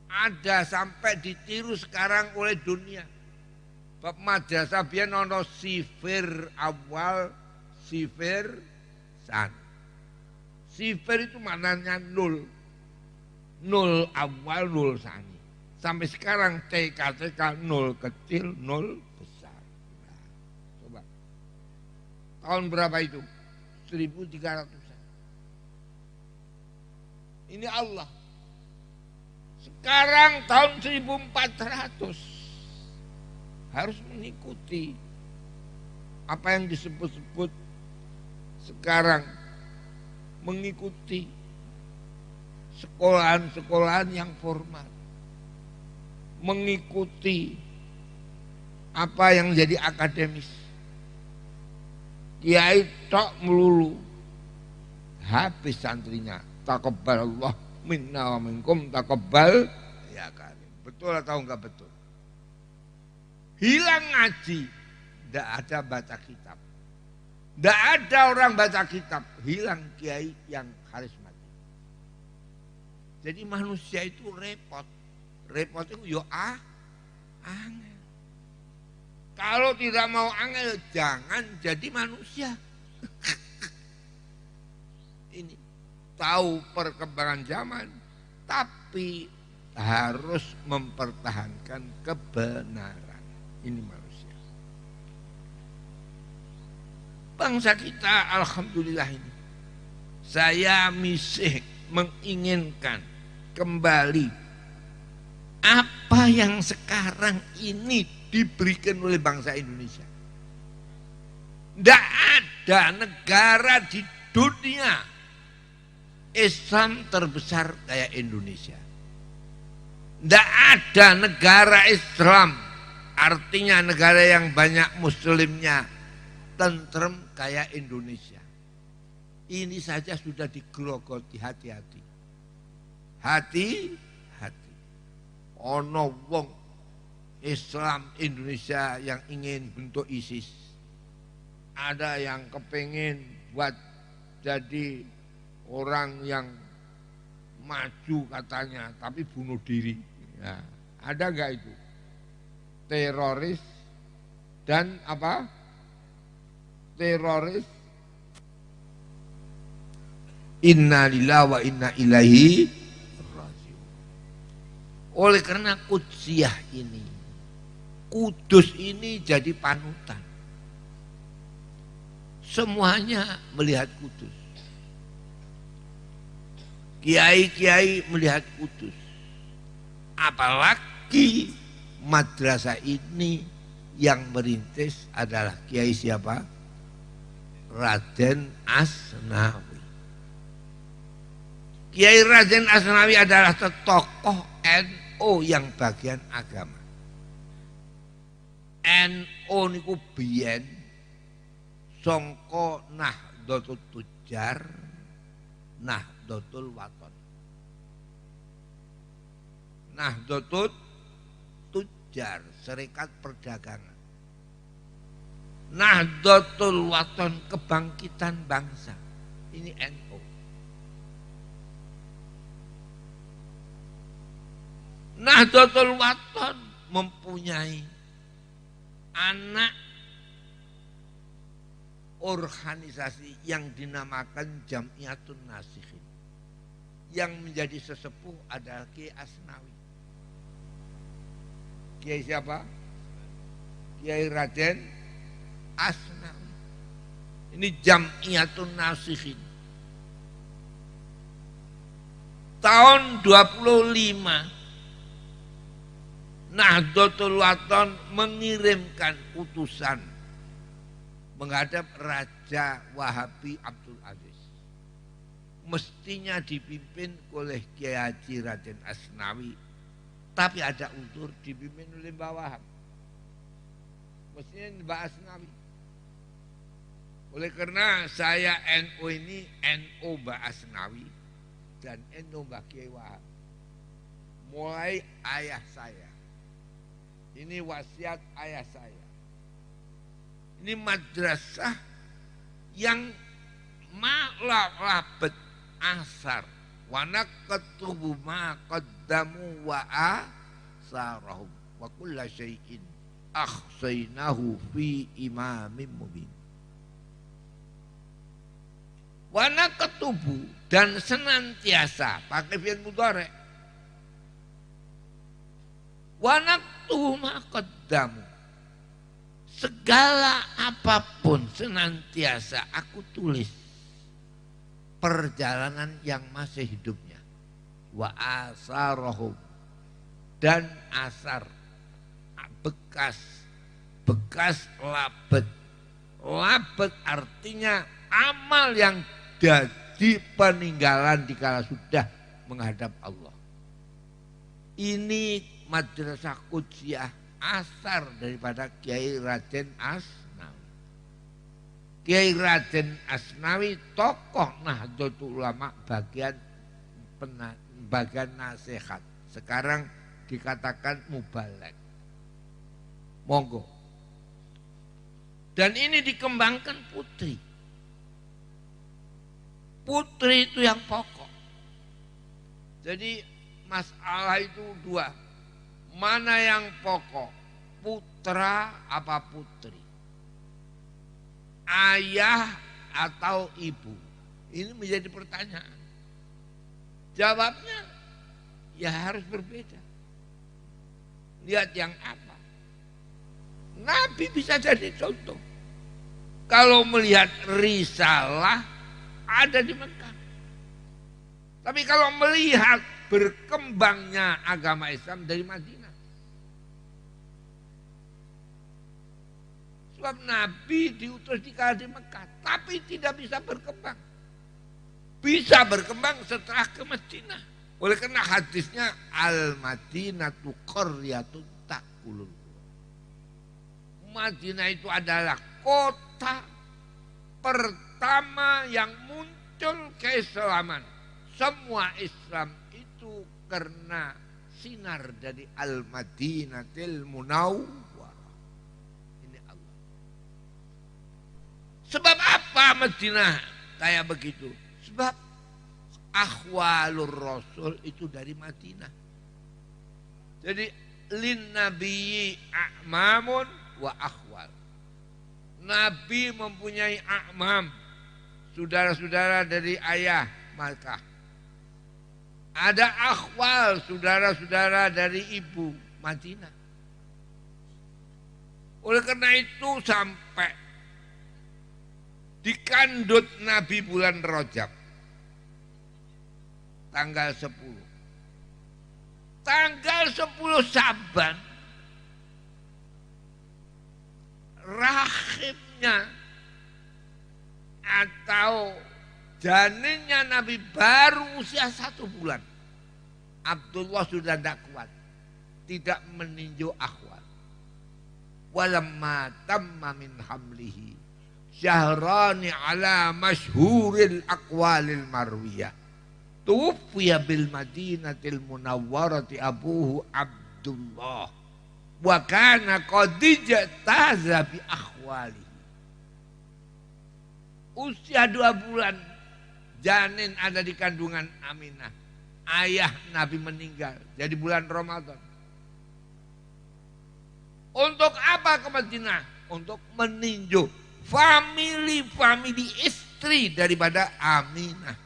Ada sampai ditiru sekarang oleh dunia. Bab madrasah biar nono sifir awal, sifir san. Sifir itu maknanya nol. Nol awal, nol sani. Sampai sekarang TK nol kecil, nol besar. Nah, coba. Tahun berapa itu? 1300. Ini Allah. Sekarang tahun 1400 harus mengikuti apa yang disebut-sebut sekarang, mengikuti sekolahan-sekolahan yang formal, mengikuti apa yang jadi akademis. Kiai tok melulu, habis santrinya. Taqabbal Allah minna wa minkum taqabbal ya kan. Betul atau enggak betul? Hilang ngaji, enggak ada baca kitab. Enggak ada orang baca kitab, hilang kiai yang karismatik. Jadi manusia itu repot. Repot itu yo angel. Kalau tidak mau angel jangan jadi manusia. Ini tahu perkembangan zaman, tapi harus mempertahankan kebenaran. Ini manusia. Bangsa kita alhamdulillah ini. Saya misih menginginkan kembali apa yang sekarang ini diberikan oleh bangsa Indonesia. Tidak ada negara di dunia Islam terbesar kayak Indonesia. Tidak ada negara Islam, artinya negara yang banyak muslimnya, tentrem kayak Indonesia. Ini saja sudah digerogoti, hati-hati. Hati-hati. Ono wong Islam Indonesia yang ingin bentuk ISIS. Ada yang kepengen buat jadi orang yang maju katanya, tapi bunuh diri. Ya, ada enggak itu? Teroris dan apa? Teroris. Inna lillahi wa inna ilaihi raji'un. Oleh karena Qudsiyah ini, Kudus ini jadi panutan. Semuanya melihat Kudus. Kiai-kiai melihat Kudus. Apalagi madrasah ini yang merintis adalah Kiai siapa? Raden Asnawi. Kiai Raden Asnawi adalah tokoh NU yang bagian agama. NU niku biyen sangka Nahdlatul Tujar, Nahdlatul Wathon. Nahdlatul Tujar, Serikat Perdagangan. Nahdlatul Wathon, kebangkitan bangsa. Ini NU. Nahdlatul Wathon mempunyai anak organisasi yang dinamakan Jam'iyatun Nasikhin. Yang menjadi sesepuh adalah Kiai Asnawi. Kiai siapa? Kiai Raden Asnawi. Ini Jam'iyatun Nasikhin. Tahun 25 Nahdlatul Wathon mengirimkan utusan menghadap Raja Wahabi Abdul Aziz. Mestinya dipimpin oleh Kiai Haji Raden Asnawi, tapi ada unsur dipimpin oleh Mbah Wahab. Mestinya Mbah Asnawi. Oleh karena saya NU ini NU Mbah Asnawi dan NU Mbah Kiai Wahab. Mulai ayah saya. Ini wasiat ayah saya. Ini madrasah yang labet asar. Wa naqtubu ma qaddamu wa asarahum. Wa kulla syai'in akhsainahu fi imamin mubin. Wa naqtubu, dan senantiasa pakai fi'il mudhari'. Wa naqtubu ma qaddamu, segala apapun senantiasa aku tulis perjalanan yang masih hidupnya. Wa asarahum, dan asar bekas labet. Labet artinya amal yang jadi peninggalan dikala sudah menghadap Allah. Ini madrasah Qudsiyah asar daripada Kiai Raden Asnawi. Kiai Raden Asnawi tokoh Nahdlatul Ulama bagian nasihat. Sekarang dikatakan mubalek. Monggo. Dan ini dikembangkan putri. Putri itu yang pokok. Jadi masalah itu dua. Mana yang pokok? Putra apa putri? Ayah atau ibu? Ini menjadi pertanyaan. Jawabnya ya harus berbeda. Lihat yang apa? Nabi bisa jadi contoh. Kalau melihat risalah ada di Mekah. Tapi kalau melihat berkembangnya agama Islam dari Madinah. Sebab Nabi diutus di Mekah, tapi tidak bisa berkembang. Bisa berkembang setelah ke Madinah. Oleh karena hadisnya Al-Madinatu qaryatun ta'kulul. Madinah itu adalah kota pertama yang muncul keislaman. Semua Islam itu karena sinar dari Al-Madinatil Munawwarah. Ini Allah. Sebab apa Madinah kayak begitu? Sebab akhwalur Rasul itu dari Madinah. Jadi lin nabiyyi a'mamun wa akhwal. Nabi mempunyai a'mam, saudara-saudara dari ayah Makkah. Ada akhwal, saudara-saudara dari ibu Madinah. Oleh karena itu sampai dikandut Nabi bulan Rajab tanggal 10. Tanggal 10 Saban rahimnya atau janinnya Nabi baru usia 1 bulan. Abdullah sudah tidak kuat, tidak meninjau akhwat. Walamma tamma min hamlihi syahrani ala masyhuril aqwalil marwiyah. Tuwfiya bil madinatil munawwarati abuhu Abdullah. Wa kana qad ijtaza bi akhwalihi. Usia 2 bulan janin ada di kandungan Aminah. Ayah Nabi meninggal jadi bulan Ramadan. Untuk apa ke Madinah? Untuk meninjau famili istri daripada Aminah.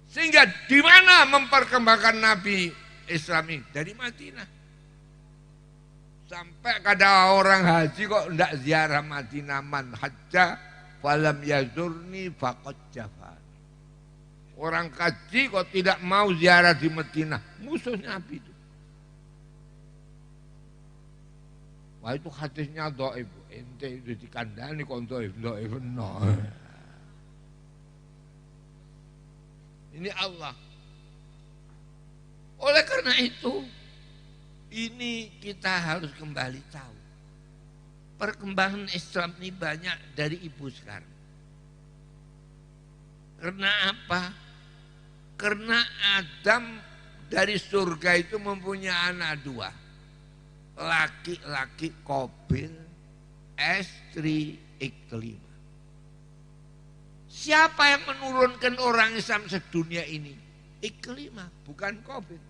Sehingga di mana memperkembangkan Nabi Islam ini? Dari Madinah. Sampai kada orang haji kok tidak ziarah Madinah, man hajja falam yazurni faqad jafani. Orang kaji kok tidak mau ziarah di Madinah, musuh Nabi itu. Wah itu hadisnya dhaif, ente itu dikandani kok dhaif no. Ini Allah. Oleh karena itu, ini kita harus kembali tahu. Perkembangan Islam ini banyak dari ibu sekarang. Karena apa? Karena Adam dari surga itu mempunyai anak 2. Laki-laki Qabil, istri Iklimah. Siapa yang menurunkan orang Islam sedunia ini? Iklimah, bukan Qabil.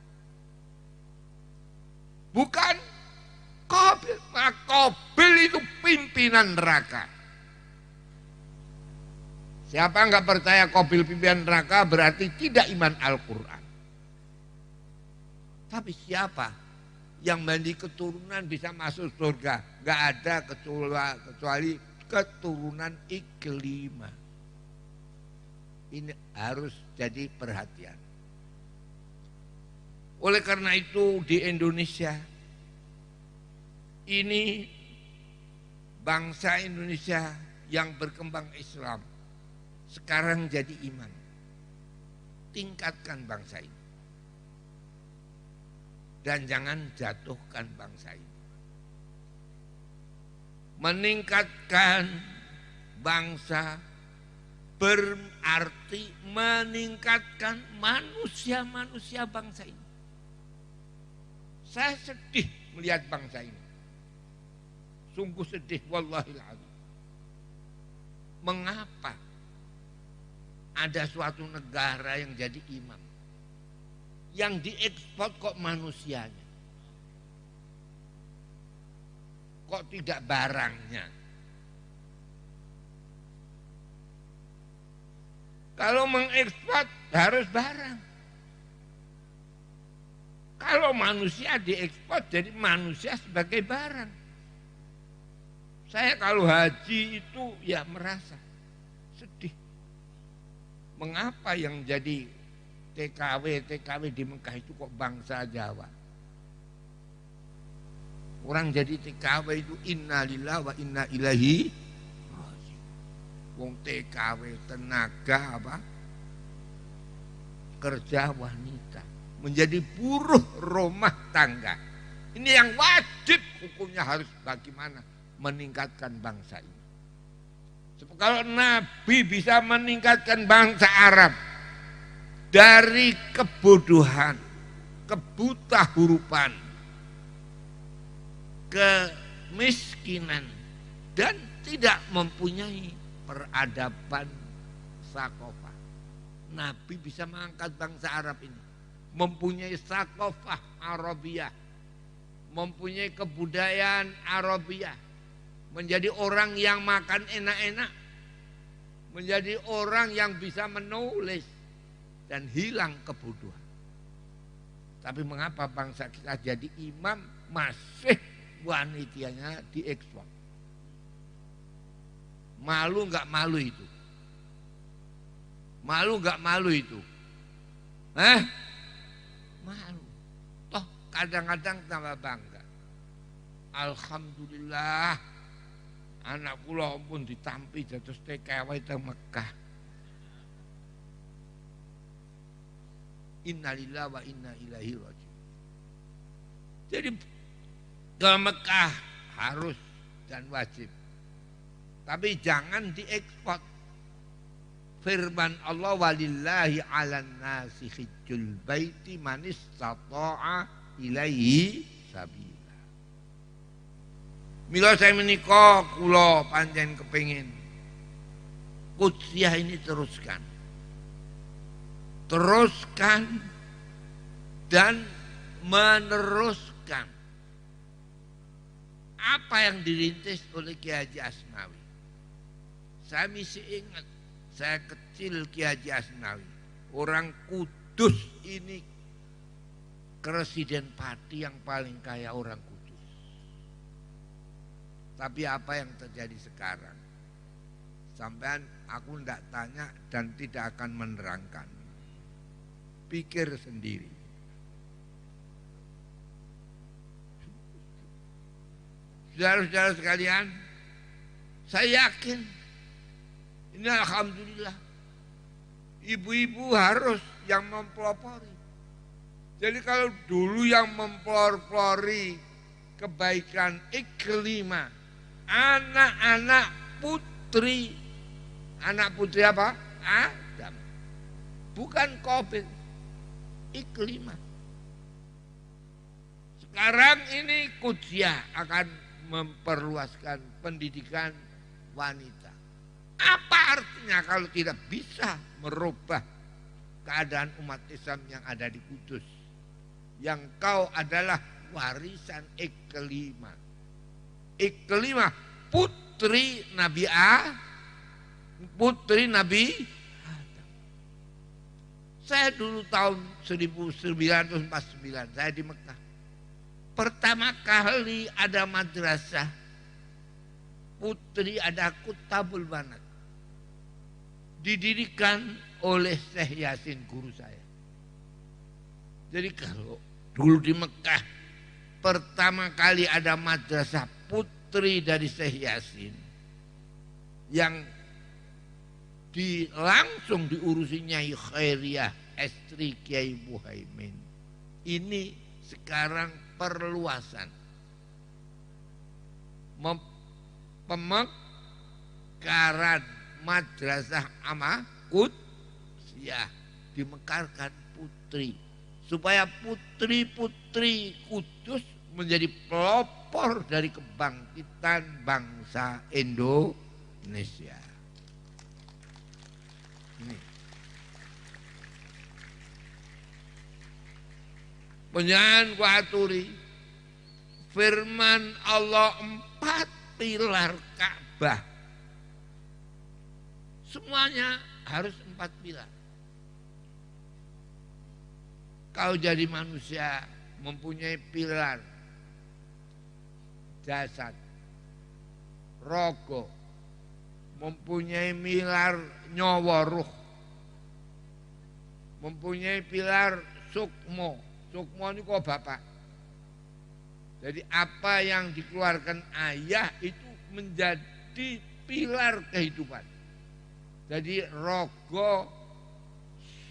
Bukan Qabil. Maka Qabil itu pimpinan neraka. Siapa enggak percaya Qabil pimpinan neraka berarti tidak iman Al-Quran. Tapi siapa yang memiliki keturunan bisa masuk surga? Enggak ada kecuali keturunan Iklimah. Ini harus jadi perhatian. Oleh karena itu di Indonesia ini bangsa Indonesia yang berkembang Islam sekarang jadi iman. Tingkatkan bangsa ini. Dan jangan jatuhkan bangsa ini. Meningkatkan bangsa berarti meningkatkan manusia-manusia bangsa ini. Saya sedih melihat bangsa ini. Sungguh sedih, wallahil adzim. Mengapa ada suatu negara yang jadi imam? Yang diekspor kok manusianya? Kok tidak barangnya? Kalau mengekspor harus barang. Kalau manusia diekspor jadi manusia sebagai barang. Saya kalau haji itu ya merasa sedih. Mengapa yang jadi TKW di Mekah itu kok bangsa Jawa? Orang jadi TKW itu innalillahi wa inna ilaihi raji'un. Wong TKW tenaga apa? Kerja wanita. Menjadi buruh rumah tangga. Ini yang wajib hukumnya harus bagaimana meningkatkan bangsa ini. Kalau Nabi bisa meningkatkan bangsa Arab dari kebodohan, kebutahurupan, kemiskinan dan tidak mempunyai peradaban sakofah. Nabi bisa mengangkat bangsa Arab ini. Mempunyai sakofah Arabiyah, mempunyai kebudayaan Arabiyah, menjadi orang yang makan enak-enak, menjadi orang yang bisa menulis dan hilang kebodohan. Tapi mengapa bangsa kita jadi imam masih wanitanya diekspor? Malu nggak malu itu? Malu nggak malu itu? Malu. Toh kadang-kadang tambah bangga. Alhamdulillah anak kula pun ditampi dados TKW teng Mekah. Innalillahi wa inna ilaihi raji'un. Jadi ke Mekah harus dan wajib. Tapi jangan diekspor. Firman Allah walillahi 'alan nasi hijjul baiti man istata'a ilaihi sabila. Mila saya menika kula pancen kepengin Qudsiyah ini teruskan dan meneruskan apa yang dirintis oleh Kiai Haji Asnawi. Saya masih ingat, saya kecil Kiai Haji Asnawi, orang Kudus ini presiden Pati yang paling kaya orang Kudus. Tapi apa yang terjadi sekarang? Sampean aku tidak tanya dan tidak akan menerangkan. Pikir sendiri. Saudara-saudara sekalian, saya yakin ini alhamdulillah ibu-ibu harus yang mempelopori. Jadi kalau dulu yang mempelopori kebaikan iklimah, anak-anak putri apa? Adam. Bukan COVID, iklimah. Sekarang ini Qudsiyah akan memperluaskan pendidikan wanita. Apa artinya kalau tidak bisa merubah keadaan umat Islam yang ada di Kudus? Yang kau adalah warisan iklimah. Iklimah putri Nabi Adam. Saya dulu tahun 1949 saya di Mekah. Pertama kali ada madrasah putri, ada Kutabul Banat. Didirikan oleh Syekh Yasin, guru saya. Jadi kalau dulu di Mekah pertama kali ada madrasah putri dari Syekh Yasin yang langsung diurusi Nyai Khairiyah, istri Kiai Muhaimin. Ini sekarang perluasan pemekaran madrasah Qudsiyah, dimekarkan putri supaya putri-putri Kudus menjadi pelopor dari kebangkitan bangsa Indonesia. Ini penyanyi kuaturi firman Allah 4 pilar Ka'bah. Semuanya harus 4 pilar. Kau jadi manusia mempunyai pilar jasad, rogo, mempunyai pilar nyawa ruh, mempunyai pilar sukmo. Sukmo ini kok bapak. Jadi apa yang dikeluarkan ayah itu menjadi pilar kehidupan. Jadi rogo,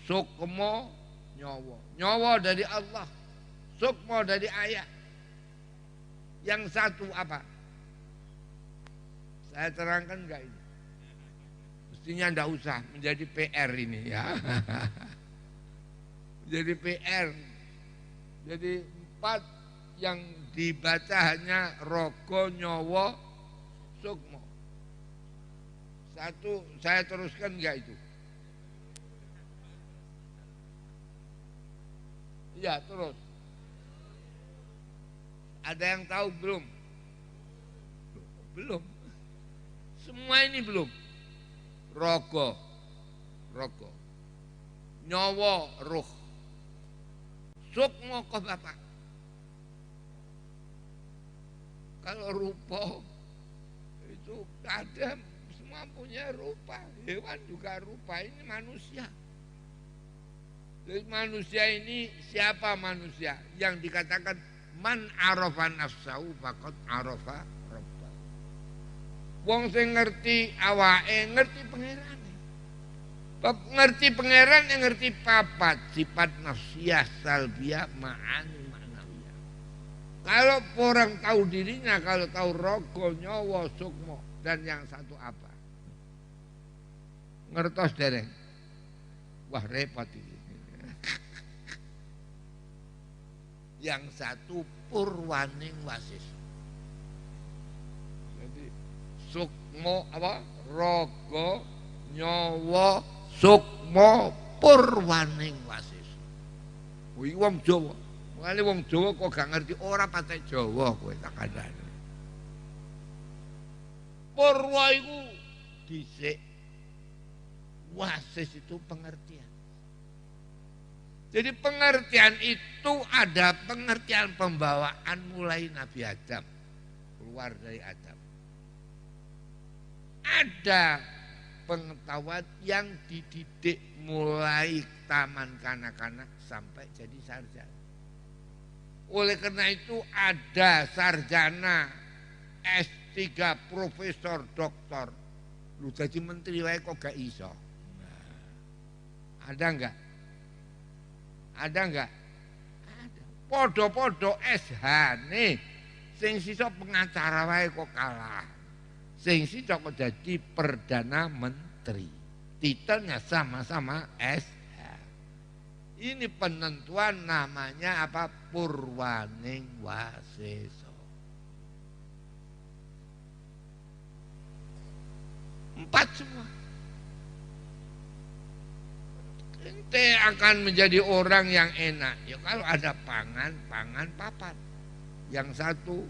sukmo, nyawa. Nyawa dari Allah, sukmo dari ayah. Yang satu apa? Saya terangkan enggak ini? Mestinya enggak usah menjadi PR ini ya. Menjadi PR. Jadi 4 yang dibaca hanya rogo, nyawa, sukmo. Satu saya teruskan enggak itu? Iya terus. Ada yang tahu belum? Belum. Semua ini belum. Rogo, nyawa, ruh. Sukmo kok bapak. Kalau rupa itu ada, semua punya rupa. Hewan juga rupa, ini manusia. Jadi manusia ini siapa manusia? Yang dikatakan man arafa nafsahu faqad arafa rabbah. Wong sing ngerti awake ngerti pangerane. Bab ngerti pangeran yang ngerti papat sifat nafsiyah salbiyah ma'ani ma'nawiyah. Kalau orang tahu dirinya, kalau tahu rogo, nyawa, sukmo dan yang satu apa? Ngertos dereng. Wah repot ini. Yang satu purwaning wasis. Jadi sukmo apa? Rogo, nyawa, sukmo, purwaning wasis. Kuwi wong Jawa. Wale wong Jawa kok gak ngerti ora patek Jawa kowe tak kandhani. Purwa iku dhisik. Wasis itu pengertian. Jadi pengertian itu ada pengertian pembawaan mulai Nabi Adam keluar dari Adam. Ada pengetahuan yang dididik mulai taman kanak-kanak sampai jadi sarjana. Oleh karena itu ada sarjana S3 profesor doktor. Lu jadi menteri wae kok gak iso. Ada enggak? Ada enggak? Ada. Podo-podo SH nih. Sing sisa pengacara wae kok kalah. Sing sisa kok jadi perdana menteri. Titelnya sama-sama SH. Ini penentuan namanya apa? Purwaning waseso. 4 semua. Ente akan menjadi orang yang enak. Ya kalau ada pangan papat. Yang satu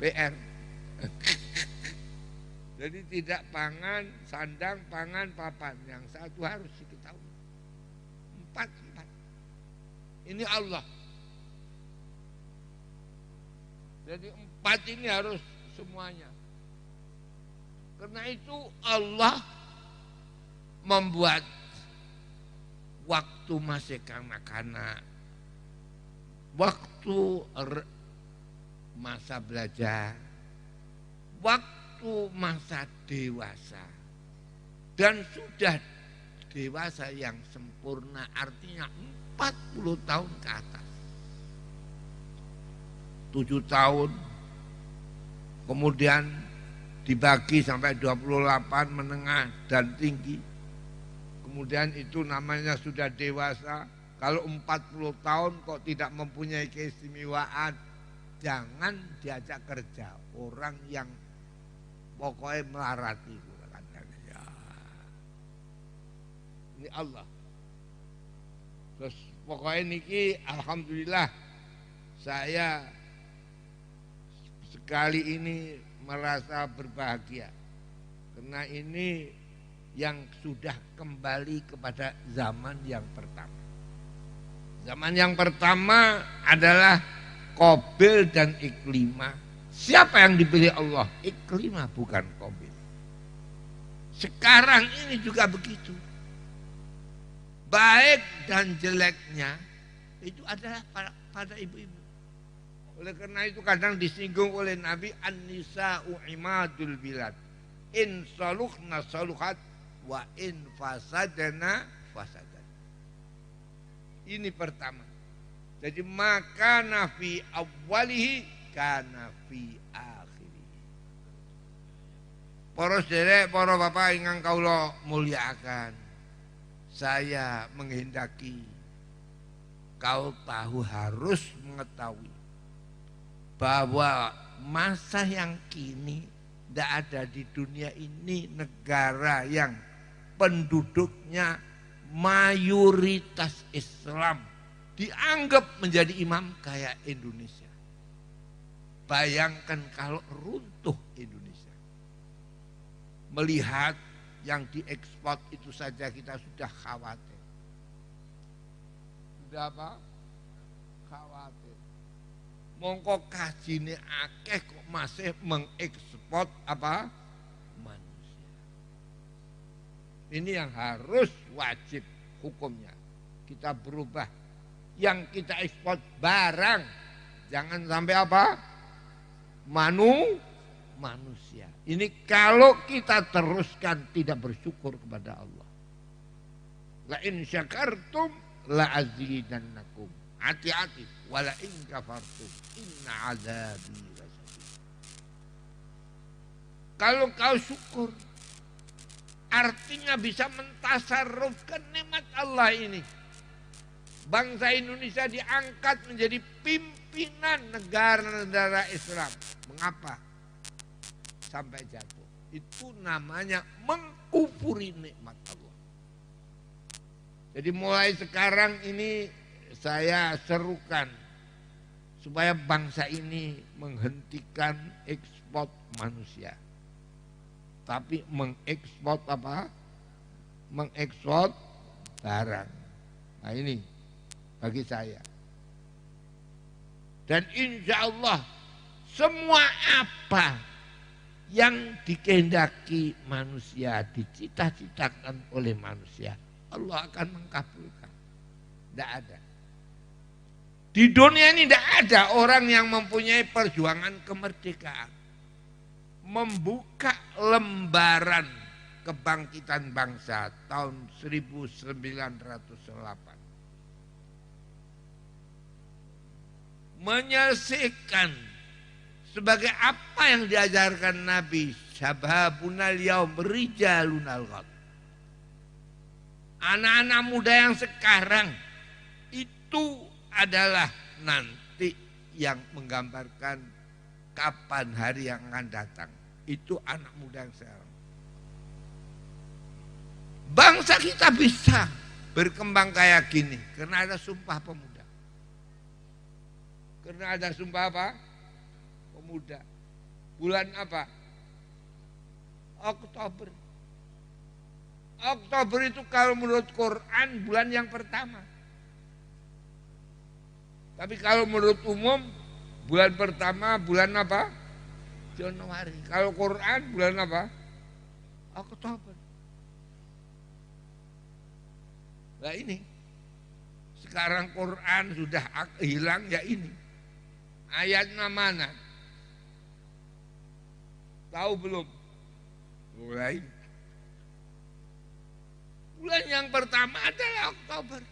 PR. Jadi tidak pangan, sandang, pangan, papan. Yang satu harus diketahui. 4. Ini Allah. Jadi 4 ini harus semuanya. Karena itu Allah membuat waktu masih kanak-kanak, waktu masa belajar, waktu masa dewasa, dan sudah dewasa yang sempurna artinya 40 tahun ke atas. 7 tahun, kemudian dibagi sampai 28 menengah dan tinggi. Kemudian itu namanya sudah dewasa. Kalau 40 tahun kok tidak mempunyai keistimewaan, jangan diajak kerja. Orang yang pokoknya melarati. Ya. Ini Allah. Terus pokoknya niki alhamdulillah saya sekali ini merasa berbahagia. Karena ini yang sudah kembali kepada zaman yang pertama. Zaman yang pertama adalah Qabil dan Iklimah. Siapa yang dipilih Allah? Iklimah bukan Qabil. Sekarang ini juga begitu. Baik dan jeleknya itu adalah pada ibu-ibu. Oleh karena itu kadang disinggung oleh Nabi, an-nisa'u imadul bilad. In saluhna saluhat wa in fasadana fasadan. Ini pertama. Jadi maka nafi awalihi kana fi akhirih. Para sederek, para bapak ingkang kaula mulyakaken. Saya menghendaki kau tahu harus mengetahui bahwa masa yang kini tidak ada di dunia ini negara yang penduduknya mayoritas Islam dianggap menjadi imam kayak Indonesia. Bayangkan kalau runtuh Indonesia. Melihat yang diekspor itu saja kita sudah khawatir. Sudah apa? Khawatir. Mongko kajine akeh kok masih mengekspor apa? Manusia. Ini yang harus wajib hukumnya. Kita berubah. Yang kita ekspor barang, Jangan sampai apa? Manusia. Ini kalau kita teruskan tidak bersyukur kepada Allah. La in syakartum la azidannakum. Hati-hati. Wala in kafartum inna azabi lasyadid. Kalau kau syukur, artinya bisa mentasarrufkan nikmat Allah ini. Bangsa Indonesia diangkat menjadi pimpinan negara-negara Islam. Mengapa sampai jatuh? Itu namanya mengkufuri nikmat Allah. Jadi mulai sekarang ini saya serukan supaya bangsa ini menghentikan ekspor manusia. Tapi mengekspor apa? Mengekspor barang. Nah ini bagi saya. Dan insya Allah semua apa yang dikehendaki manusia, dicita-citakan oleh manusia, Allah akan mengabulkan. Tidak ada. Di dunia ini tidak ada orang yang mempunyai perjuangan kemerdekaan. Membuka lembaran kebangkitan bangsa tahun 1908. Menyelesaikan sebagai apa yang diajarkan Nabi, syababunal yaum rijalunal ghad. Anak-anak muda yang sekarang itu adalah nanti yang menggambarkan kapan hari yang akan datang. Itu anak muda yang sekarang. Bangsa kita bisa berkembang kayak gini karena ada Sumpah Pemuda. Karena ada Sumpah apa? Pemuda. Bulan apa? Oktober. Oktober itu kalau menurut Quran bulan yang pertama. Tapi kalau menurut umum bulan pertama bulan apa? Januari. Kalau Quran bulan apa? Oktober. Nah ini. Sekarang Quran sudah hilang ya ini. Ayatnya mana? Tahu belum? Mulai. Bulan yang pertama adalah Oktober.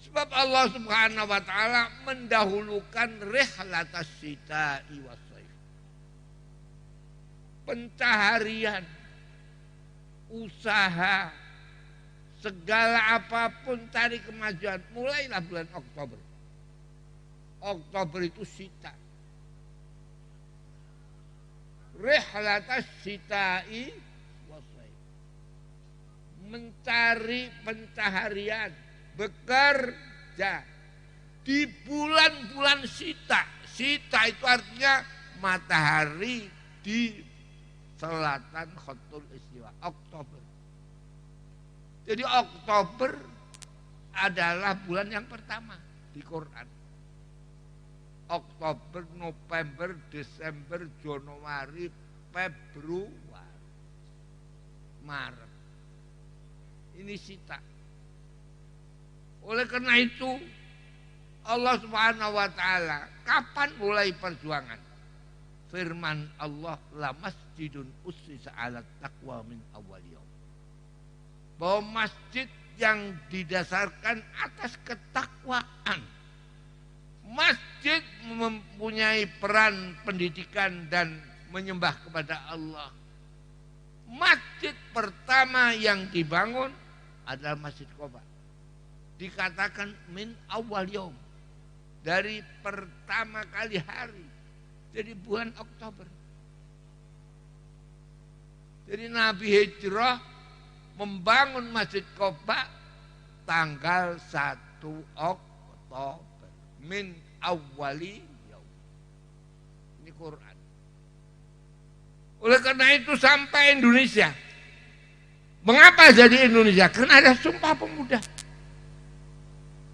Sebab Allah Subhanahu wa taala mendahulukan rihlatas syita'i was-shaif. Pencaharian, usaha, segala apapun cari kemajuan mulailah bulan Oktober. Oktober itu syita. Rihlatas syita'i was-shaif. Mencari pencaharian, bekerja di bulan-bulan syita. Syita itu artinya matahari di selatan Khatul Istiwa, Oktober. Jadi Oktober adalah bulan yang pertama di Quran. Oktober, November, Desember, Januari, Februari, Maret. Ini syita. Oleh karena itu Allah Subhanahu wa taala kapan mulai perjuangan? Firman Allah, la masjidun ussisa 'ala taqwa min awwal yaum. Bahwa masjid yang didasarkan atas ketakwaan. Masjid mempunyai peran pendidikan dan menyembah kepada Allah. Masjid pertama yang dibangun adalah Masjid Quba. Dikatakan min awal yaum, dari pertama kali hari. Jadi bulan Oktober. Jadi Nabi hijrah membangun Masjid Quba tanggal 1 Oktober min awali yaum. Ini Quran. Oleh karena itu sampai Indonesia. Mengapa jadi Indonesia? Karena ada Sumpah Pemuda.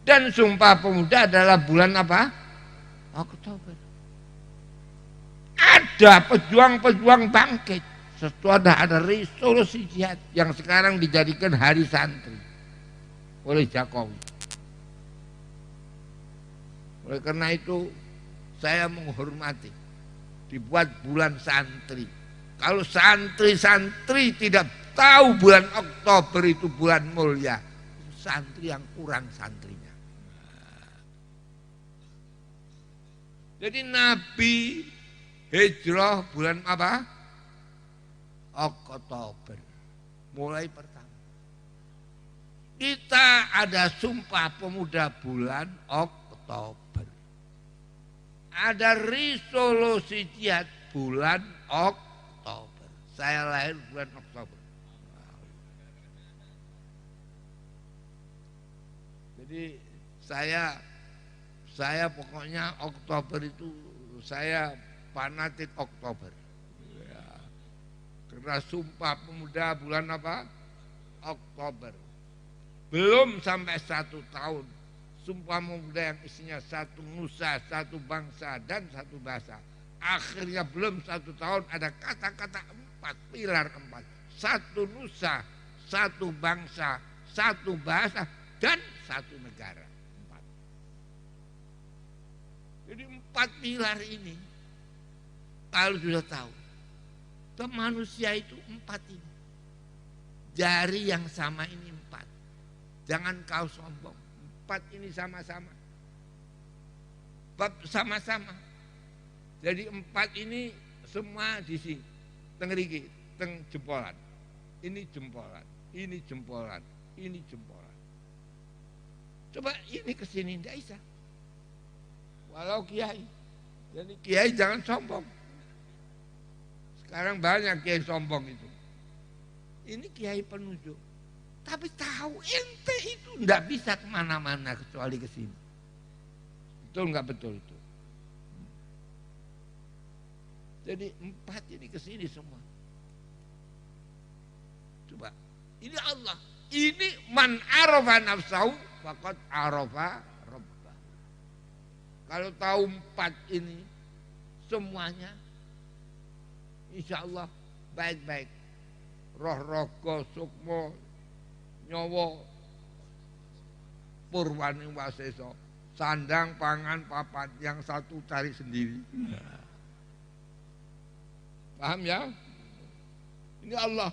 Dan Sumpah Pemuda adalah bulan apa? Oktober. Ada pejuang-pejuang bangkit. Setelah ada resolusi jihad yang sekarang dijadikan hari santri oleh Jokowi. Oleh karena itu saya menghormati dibuat bulan santri. Kalau santri-santri tidak tahu bulan Oktober itu bulan mulia, santri yang kurang santrinya. Jadi Nabi hijrah bulan apa? Oktober. Mulai pertama. Kita ada Sumpah Pemuda bulan Oktober. Ada resolusi jihad bulan Oktober. Saya lahir bulan Oktober. Jadi saya pokoknya Oktober itu saya fanatik Oktober. Ya. Karena Sumpah Pemuda bulan apa? Oktober. Belum sampai 1 tahun. Sumpah Pemuda yang isinya satu nusa, satu bangsa, dan satu bahasa. Akhirnya belum 1 tahun ada kata-kata 4, pilar 4. Satu nusa, satu bangsa, satu bahasa, dan satu negara. 4. Jadi 4 pilar ini, kalau sudah tahu, manusia itu 4 ini. Jari yang sama ini 4. Jangan kau sombong. 4 ini sama-sama. Bab sama-sama. Jadi 4 ini semua di sini. Teng riki, teng jempolan. Ini jempolan, ini jempolan, ini jempolan. Coba ini ke sini tidak bisa. Walau kiai. Jadi kiai jangan sombong. Sekarang banyak kiai sombong itu. Ini kiai penunjuk. Tapi tahu ente itu enggak bisa kemana-mana kecuali ke sini. Betul enggak betul itu? Jadi 4 ini ke sini semua. Coba, ini Allah. Ini man arafa nafsahu faqad arafa rabbah. Kalau tahu 4 ini semuanya, insya Allah baik-baik. Roh raga sukma nyawa purwaning wasesa, sandang pangan papat, yang satu cari sendiri. Paham ya? Ini Allah.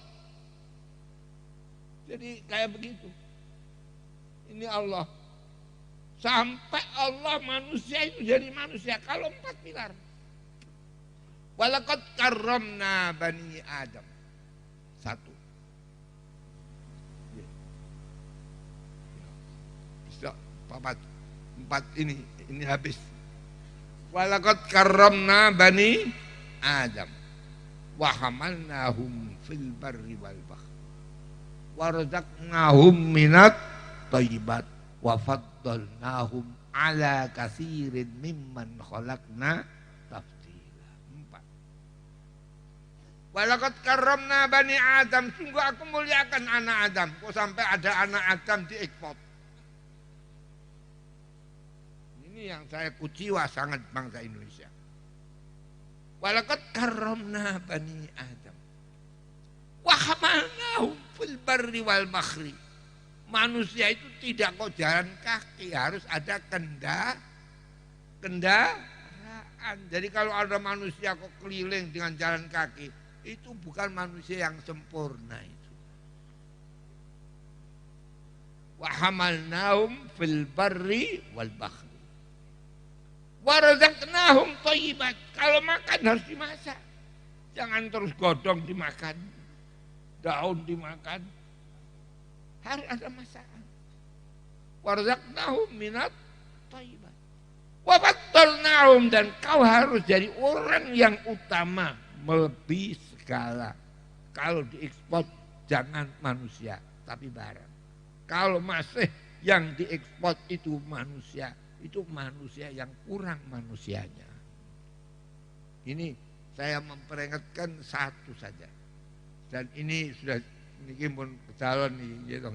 Jadi kayak begitu. Ini Allah. Sampai Allah manusia itu jadi manusia kalau 4 pilar. Walaqad karramna bani Adam. 1. Papat 4 ini habis. Walaqad karramna bani Adam wa hamalnahum fil barri wal bahri wa razaqnahum minat thayyibat wa faddalnahum ala katsirin mimman khalaqna tafdila. 4. Walaqad karramna bani Adam, sungguh aku muliakan anak Adam. Kok sampai ada anak Adam diekspor. Ini yang saya kuciwa sangat bangsa Indonesia. Walaqad karramna bani Adam wa hamalnahum fil barri wal bahri. Manusia itu tidak kok jalan kaki, harus ada kendaraan. Jadi kalau ada manusia kok keliling dengan jalan kaki, itu bukan manusia yang sempurna itu. Wa hamalnahum fil barri wal bahri wa razaqnahum thayyibat. Kalau makan harus dimasak. Jangan terus godong dimakan, daun dimakan. Harus ada masakan. Wa razaqnahum minat thayyibat. Wa faddalnahum, dan kau harus jadi orang yang utama, melebihi segala. Kalau diekspor jangan manusia, tapi barang. Kalau masih yang diekspor itu manusia, itu manusia yang kurang manusianya. Ini saya memperingatkan 1 saja. Dan ini sudah niki pun calon nih gitu.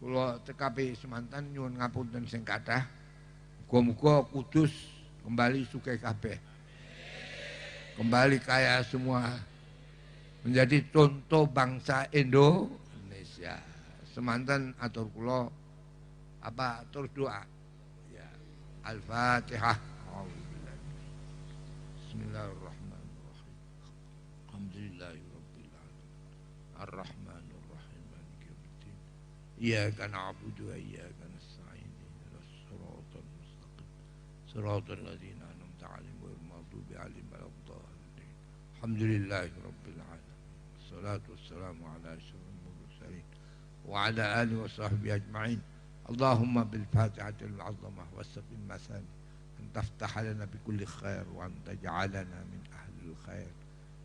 Kula TKP Semantan nyuwun ngapunten sing kathah. Muga-muga Kudus kembali sugih kabeh. Kembali kaya semua. Menjadi contoh bangsa Indonesia. Semanten atur kula terus doa. Al-Fatihah. Bismillahirrahmanirrahim. Alhamdulillahi rabbil alamin. Ar-Rahmanir Rahim. Maliki yaumiddin. Iyyaka na'budu wa iyyaka nasta'in. Ihdinas siratal mustaqim. Siratal ladzina an'amta 'alaihim ghairil maghdubi 'alaihim waladdallin. Alhamdulillahi rabbil alamin. Wassalatu wassalamu ala asyrafil mursalin wa ala alihi wa sahbihi ajma'in. اللهم بالفاتحة العظمة والسبع المثاني أن تفتح لنا بكل خير وأن تجعلنا من أهل الخير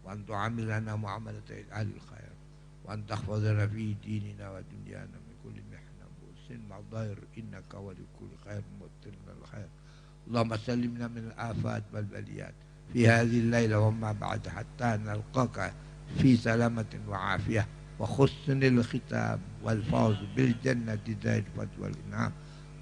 وأن تعاملنا معاملة أهل الخير وأن تحفظنا في ديننا ودنيانا من كل محنة بؤس وضير إنك ولي كل خير موترنا الخير. اللهم سلمنا من الآفات والبليات في هذه الليلة وما بعد حتى نلقاك في سلامة وعافية وحسن الختام والفوز بالجنة ذات الفضل والإنعام.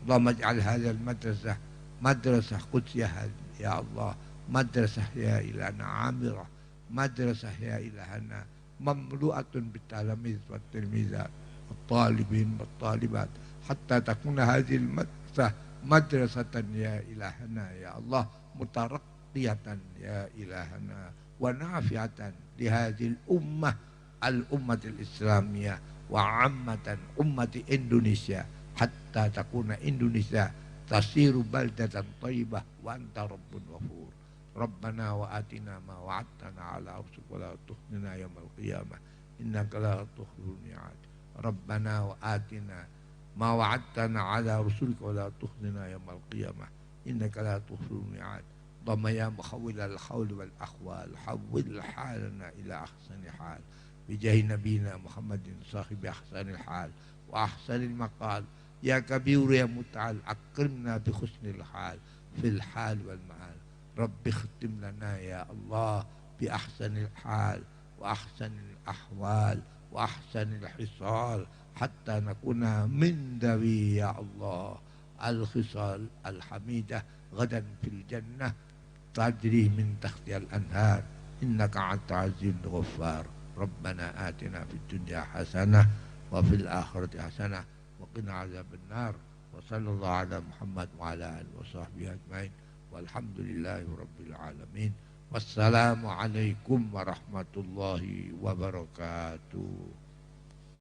اللهم اجعل هذه المدرسة مدرسة قدسية يا الله، مدرسة يا إلهنا عامرة، مدرسة يا إلهنا مملوءة بالتلاميذ والتلميذات والطالبين والطالبات، حتى تكون هذه المدرسة مدرسة يا إلهنا يا الله مترقية يا إلهنا ونافعة لهذه الأمة، الأمة الإسلامية وعامة أمة إندونيسيا، حتى تكون إندونيسيا تصير بلدة طيبة وأنت رب غفور. ربنا وآتنا ما وعدتنا على رسلك ولا تخزنا يوم القيامة إنك لا تخلف الميعاد. ربنا وآتنا ما وعدتنا على رسلك ولا تخزنا يوم القيامة إنك لا تخلف الميعاد. اللهم يا محول الحول والأحوال حول حالنا إلى أحسن حال بجاه نبينا محمد صاحب أحسن الحال وأحسن المقال. يا كبير يا متعال أكرمنا بحسن الحال في الحال والمعال. رب اختم لنا يا الله بأحسن الحال وأحسن الأحوال وأحسن الحصال حتى نكون من ذوي يا الله الخصال الحميدة غدا في الجنة تجري من تحتها الأنهار إنك أنت عزيز غفار. ربنا آتنا في الدنيا حسنة وفي الآخرة حسنة وقنا عذاب النار. وصلى الله على محمد وعلى آله وصحبه أجمعين والحمد لله رب العالمين. والسلام عليكم ورحمة الله وبركاته.